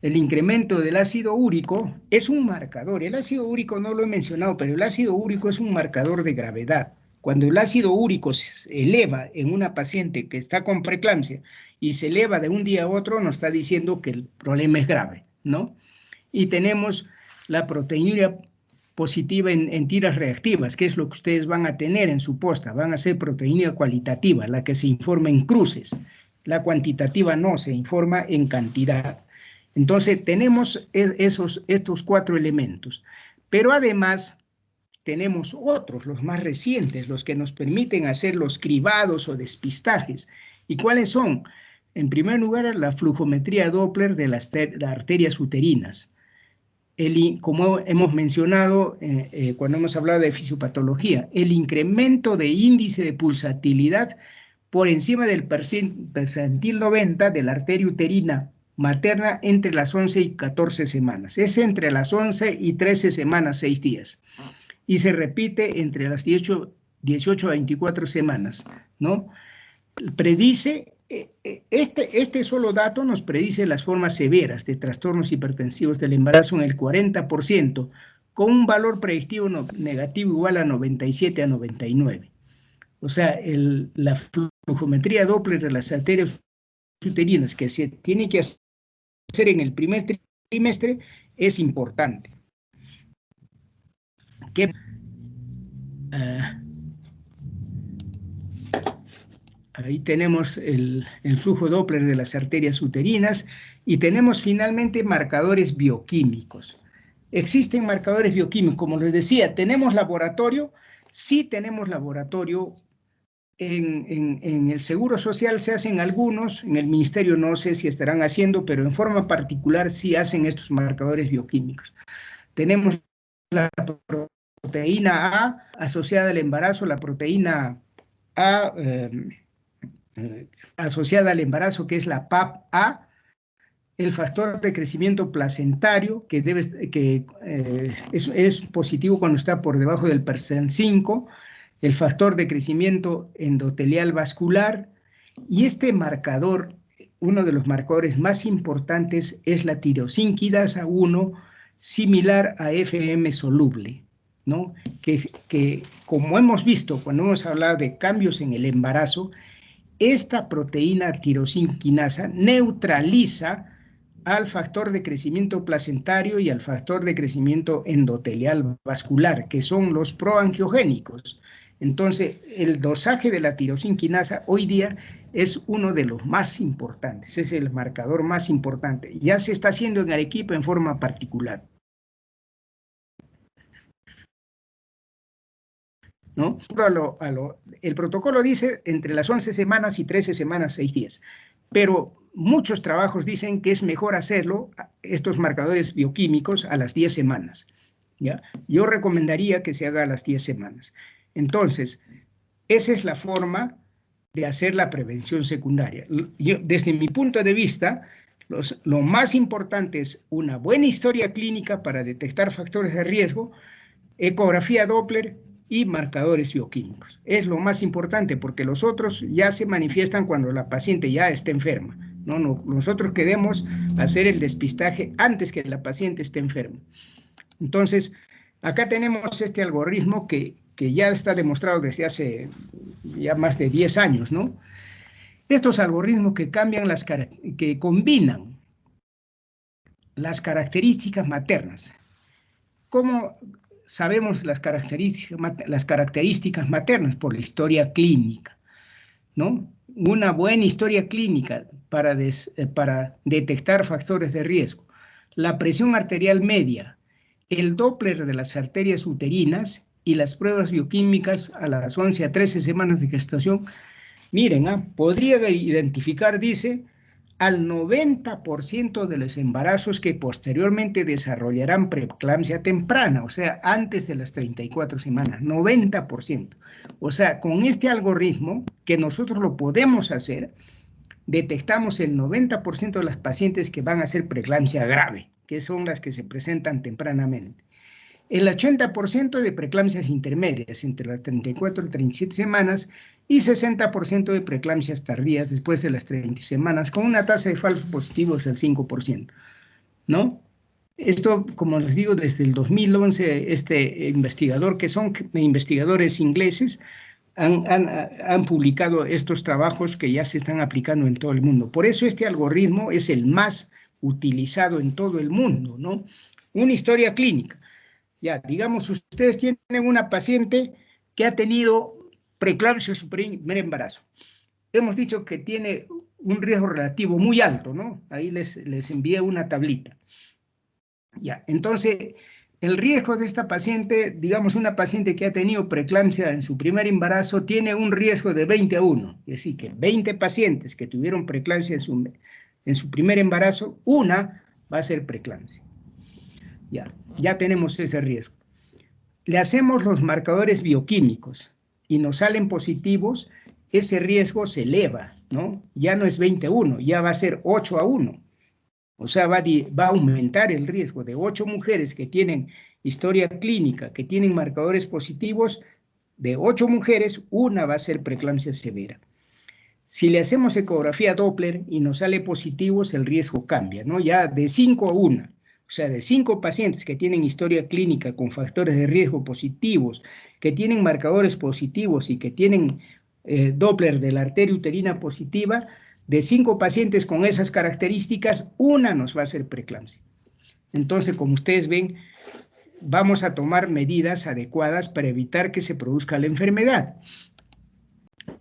El incremento del ácido úrico es un marcador. El ácido úrico no lo he mencionado, pero el ácido úrico es un marcador de gravedad. Cuando el ácido úrico se eleva en una paciente que está con preeclampsia y se eleva de un día a otro, nos está diciendo que el problema es grave, ¿no? Y tenemos la proteína positiva en tiras reactivas, que es lo que ustedes van a tener en su posta. Van a ser proteína cualitativa, la que se informa en cruces. La cuantitativa no, se informa en cantidad. Entonces, tenemos estos 4 elementos. Pero además, tenemos otros, los más recientes, los que nos permiten hacer los cribados o despistajes. ¿Y cuáles son? En primer lugar, la flujometría Doppler de las arterias uterinas. Como hemos mencionado cuando hemos hablado de fisiopatología, el incremento de índice de pulsatilidad por encima del percentil 90 de la arteria uterina materna entre las 11 y 14 semanas. Es entre las 11 y 13 semanas, 6 días. Y se repite entre las 18 a 24 semanas, ¿no? Predice, este solo dato nos predice las formas severas de trastornos hipertensivos del embarazo en el 40%, con un valor predictivo negativo igual a 97 a 99. O sea, la flujometría Doppler de las arterias uterinas que se tiene que hacer en el primer trimestre es importante. Ahí tenemos el flujo Doppler de las arterias uterinas y tenemos finalmente marcadores bioquímicos. Existen marcadores bioquímicos, como les decía, ¿tenemos laboratorio? Sí tenemos laboratorio. En el Seguro Social se hacen algunos, en el Ministerio no sé si estarán haciendo, pero en forma particular sí hacen estos marcadores bioquímicos. Tenemos la proteína A asociada al embarazo, la proteína A asociada al embarazo, que es la PAP-A, el factor de crecimiento placentario, que es positivo cuando está por debajo del percent 5, el factor de crecimiento endotelial vascular, y este marcador, uno de los marcadores más importantes, es la tirosinquidasa 1, similar a FM soluble, ¿no? Que como hemos visto cuando hemos hablado de cambios en el embarazo, esta proteína tirosinquinasa neutraliza al factor de crecimiento placentario y al factor de crecimiento endotelial vascular, que son los proangiogénicos. Entonces, el dosaje de la tirosinquinasa hoy día es uno de los más importantes, es el marcador más importante. Ya se está haciendo en Arequipa en forma particular, ¿no? El protocolo dice entre las 11 semanas y 13 semanas, 6 días, pero muchos trabajos dicen que es mejor hacerlo, estos marcadores bioquímicos, a las 10 semanas, ¿ya? Yo recomendaría que se haga a las 10 semanas. Entonces, esa es la forma de hacer la prevención secundaria. Desde mi punto de vista, lo más importante es una buena historia clínica para detectar factores de riesgo, ecografía Doppler y marcadores bioquímicos. Es lo más importante porque los otros ya se manifiestan cuando la paciente ya está enferma. No, nosotros queremos hacer el despistaje antes que la paciente esté enferma. Entonces, acá tenemos este algoritmo que ya está demostrado desde hace ya más de 10 años, ¿no? Estos algoritmos que cambian que combinan las características maternas. ¿Cómo sabemos las características maternas? Por la historia clínica, ¿no? Una buena historia clínica para detectar factores de riesgo. La presión arterial media, el Doppler de las arterias uterinas y las pruebas bioquímicas a las 11 a 13 semanas de gestación. Miren, podría identificar, dice, al 90% de los embarazos que posteriormente desarrollarán preeclampsia temprana, o sea, antes de las 34 semanas, 90%. O sea, con este algoritmo, que nosotros lo podemos hacer, detectamos el 90% de las pacientes que van a ser preeclampsia grave, que son las que se presentan tempranamente. El 80% de preeclampsias intermedias entre las 34 y 37 semanas y 60% de preeclampsias tardías después de las 30 semanas, con una tasa de falsos positivos del 5%, ¿no? Esto, como les digo, desde el 2011, este investigador, que son investigadores ingleses, han publicado estos trabajos que ya se están aplicando en todo el mundo. Por eso este algoritmo es el más utilizado en todo el mundo, ¿no? Una historia clínica. Ya, digamos, ustedes tienen una paciente que ha tenido preeclampsia en su primer embarazo. Hemos dicho que tiene un riesgo relativo muy alto, ¿no? Ahí les envié una tablita. Ya, entonces, el riesgo de esta paciente, digamos, una paciente que ha tenido preeclampsia en su primer embarazo, tiene un riesgo de 20 a 1. Es decir, que 20 pacientes que tuvieron preeclampsia en su primer embarazo, una va a ser preeclampsia. Ya tenemos ese riesgo. Le hacemos los marcadores bioquímicos y nos salen positivos, ese riesgo se eleva, ¿no? Ya no es 20 a 1, ya va a ser 8 a 1. O sea, va a aumentar el riesgo de 8 mujeres que tienen historia clínica, que tienen marcadores positivos, de 8 mujeres, una va a ser preeclampsia severa. Si le hacemos ecografía Doppler y nos sale positivos, el riesgo cambia, ¿no? Ya de 5 a 1. O sea, de 5 pacientes que tienen historia clínica con factores de riesgo positivos, que tienen marcadores positivos y que tienen Doppler de la arteria uterina positiva, de 5 pacientes con esas características, una nos va a hacer preeclampsia. Entonces, como ustedes ven, vamos a tomar medidas adecuadas para evitar que se produzca la enfermedad.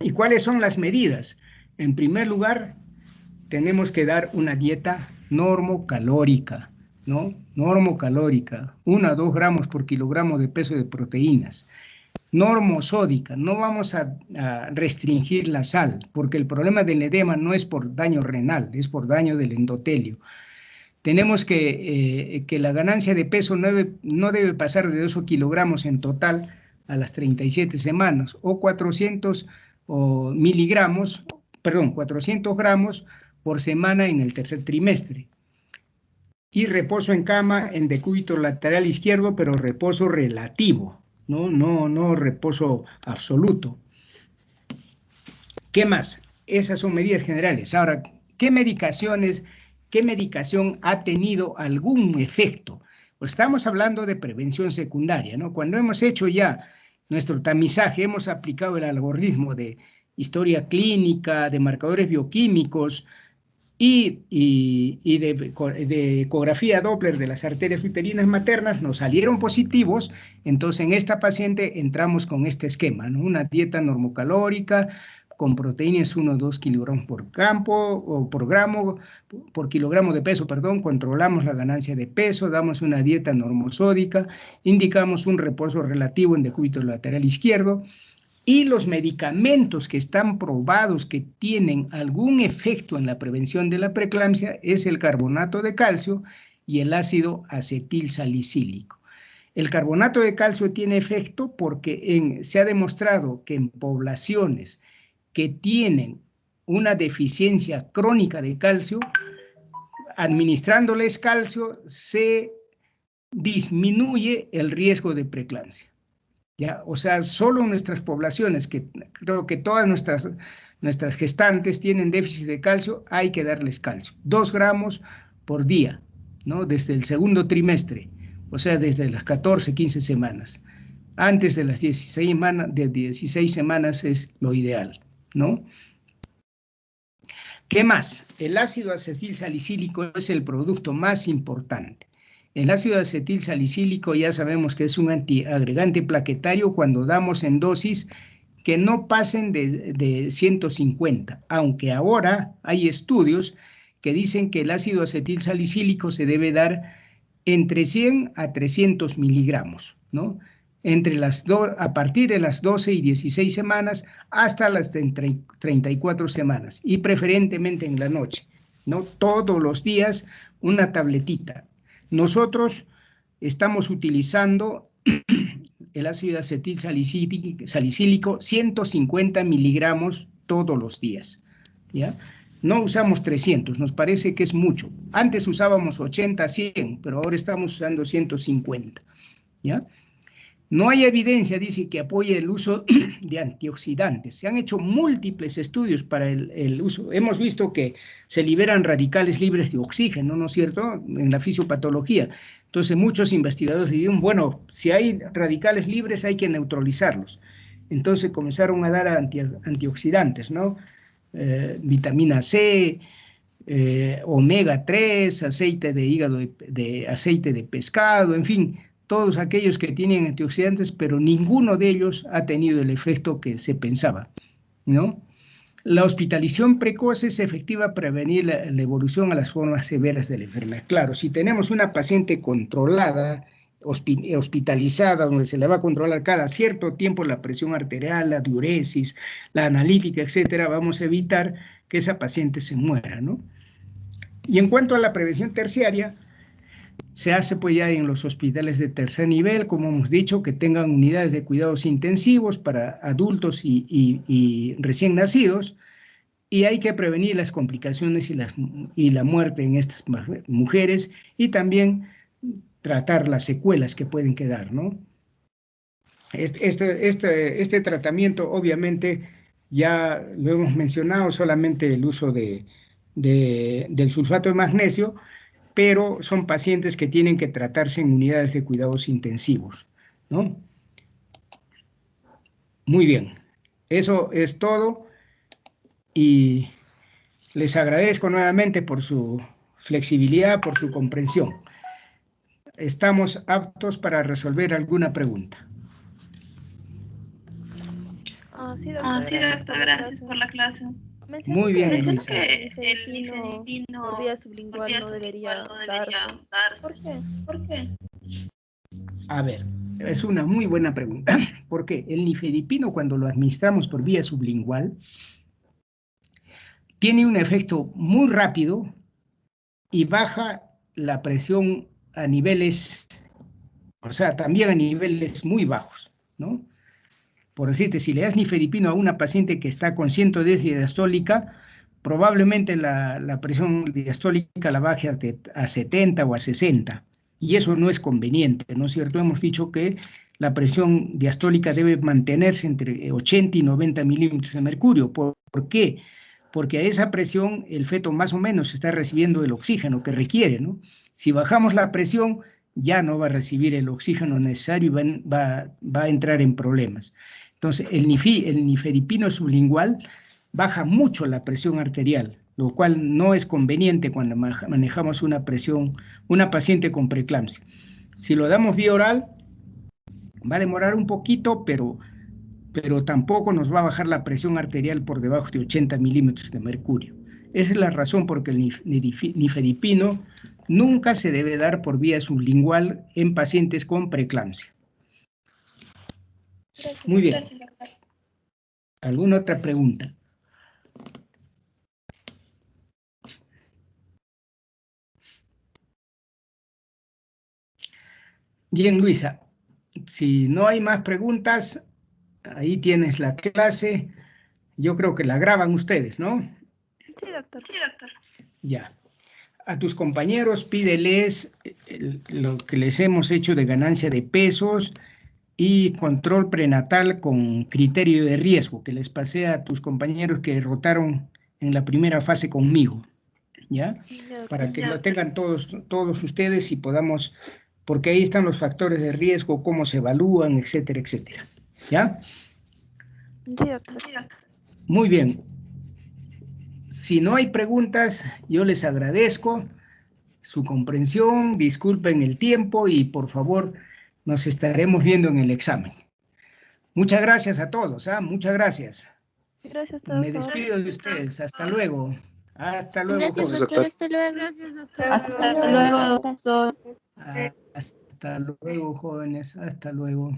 ¿Y cuáles son las medidas? En primer lugar, tenemos que dar una dieta normocalórica, ¿no? Normocalórica, 1 a 2 gramos por kilogramo de peso de proteínas. Normosódica, no vamos a restringir la sal, porque el problema del edema no es por daño renal, es por daño del endotelio. Tenemos que la ganancia de peso no debe pasar de 2 kilogramos en total a las 37 semanas, o 400 miligramos, perdón, 400 gramos por semana en el tercer trimestre. Y reposo en cama en decúbito lateral izquierdo, pero reposo relativo, no reposo absoluto. ¿Qué más? Esas son medidas generales. Ahora, ¿qué medicación ha tenido algún efecto? Pues estamos hablando de prevención secundaria, ¿no? Cuando hemos hecho ya nuestro tamizaje, hemos aplicado el algoritmo de historia clínica, de marcadores bioquímicos y de ecografía Doppler de las arterias uterinas maternas, nos salieron positivos. Entonces en esta paciente entramos con este esquema, ¿no? Una dieta normocalórica con proteínas 1 o 2 kilogramos por kilogramo de peso, perdón, controlamos la ganancia de peso, damos una dieta normosódica, indicamos un reposo relativo en decúbito lateral izquierdo, y los medicamentos que están probados que tienen algún efecto en la prevención de la preeclampsia es el carbonato de calcio y el ácido acetilsalicílico. El carbonato de calcio tiene efecto porque se ha demostrado que en poblaciones que tienen una deficiencia crónica de calcio, administrándoles calcio se disminuye el riesgo de preeclampsia. ¿Ya? O sea, solo en nuestras poblaciones, que creo que todas nuestras gestantes tienen déficit de calcio, hay que darles calcio. 2 gramos por día, ¿no? Desde el segundo trimestre, o sea, desde las 14, 15 semanas. Antes de las 16 semanas es lo ideal, ¿no? ¿Qué más? El ácido acetilsalicílico es el producto más importante. El ácido acetilsalicílico ya sabemos que es un antiagregante plaquetario cuando damos en dosis que no pasen de 150, aunque ahora hay estudios que dicen que el ácido acetilsalicílico se debe dar entre 100 a 300 miligramos, ¿no? A partir de las 12 y 16 semanas hasta las 34 semanas, y preferentemente en la noche, ¿no? Todos los días una tabletita. Nosotros estamos utilizando el ácido acetilsalicílico 150 miligramos todos los días, ¿ya? No usamos 300, nos parece que es mucho. Antes usábamos 80, 100, pero ahora estamos usando 150, ¿ya? No hay evidencia, dice, que apoye el uso de antioxidantes. Se han hecho múltiples estudios para el uso. Hemos visto que se liberan radicales libres de oxígeno, ¿no es cierto?, en la fisiopatología. Entonces, muchos investigadores dijeron, bueno, si hay radicales libres hay que neutralizarlos. Entonces, comenzaron a dar antioxidantes, ¿no? Vitamina C, omega 3, aceite de hígado, aceite de pescado, en fin, todos aquellos que tienen antioxidantes, pero ninguno de ellos ha tenido el efecto que se pensaba, ¿no? La hospitalización precoz es efectiva para prevenir la evolución a las formas severas de la enfermedad. Claro, si tenemos una paciente controlada, hospitalizada, donde se le va a controlar cada cierto tiempo la presión arterial, la diuresis, la analítica, etcétera, vamos a evitar que esa paciente se muera, ¿no? Y en cuanto a la prevención terciaria, se hace pues ya en los hospitales de tercer nivel, como hemos dicho, que tengan unidades de cuidados intensivos para adultos y recién nacidos, y hay que prevenir las complicaciones y la muerte en estas mujeres, y también tratar las secuelas que pueden quedar, ¿no? Este tratamiento, obviamente, ya lo hemos mencionado, solamente el uso del sulfato de magnesio, pero son pacientes que tienen que tratarse en unidades de cuidados intensivos, ¿no? Muy bien, eso es todo, y les agradezco nuevamente por su flexibilidad, por su comprensión. Estamos aptos para resolver alguna pregunta. Sí, doctor, gracias por la clase. Muy bien, Mencionó Luisa. que el nifedipino por vía sublingual no debería darse. ¿Por qué? A ver, es una muy buena pregunta. ¿Por qué? El nifedipino, cuando lo administramos por vía sublingual, tiene un efecto muy rápido y baja la presión a niveles, o sea, también a niveles muy bajos, ¿no? Por decirte, si le das nifedipino a una paciente que está con 110 de diastólica, probablemente la presión diastólica la baje a 70 o a 60, y eso no es conveniente, ¿no es cierto? Hemos dicho que la presión diastólica debe mantenerse entre 80 y 90 milímetros de mercurio. ¿Por qué? Porque a esa presión el feto más o menos está recibiendo el oxígeno que requiere, ¿no? Si bajamos la presión, ya no va a recibir el oxígeno necesario y va a entrar en problemas. Entonces, el nifedipino sublingual baja mucho la presión arterial, lo cual no es conveniente cuando manejamos una paciente con preeclampsia. Si lo damos vía oral, va a demorar un poquito, pero tampoco nos va a bajar la presión arterial por debajo de 80 milímetros de mercurio. Esa es la razón por que el nifedipino nunca se debe dar por vía sublingual en pacientes con preeclampsia. Muy bien. ¿Alguna otra pregunta? Bien, Luisa. Si no hay más preguntas, ahí tienes la clase. Yo creo que la graban ustedes, ¿no? Sí, doctor. Ya. A tus compañeros pídeles lo que les hemos hecho de ganancia de pesos y control prenatal con criterio de riesgo, que les pasé a tus compañeros que rotaron en la primera fase conmigo, ¿ya? Para que lo tengan todos ustedes y podamos, porque ahí están los factores de riesgo, cómo se evalúan, etcétera, etcétera, ¿ya? Sí, doctor. Muy bien. si no hay preguntas, yo les agradezco su comprensión, disculpen el tiempo y por favor nos estaremos viendo en el examen. Muchas gracias a todos, muchas gracias. Gracias a todos. Me despido de ustedes, hasta luego. Hasta luego. Gracias, doctor. Hasta luego. Hasta luego, doctor. Hasta luego, jóvenes, hasta luego.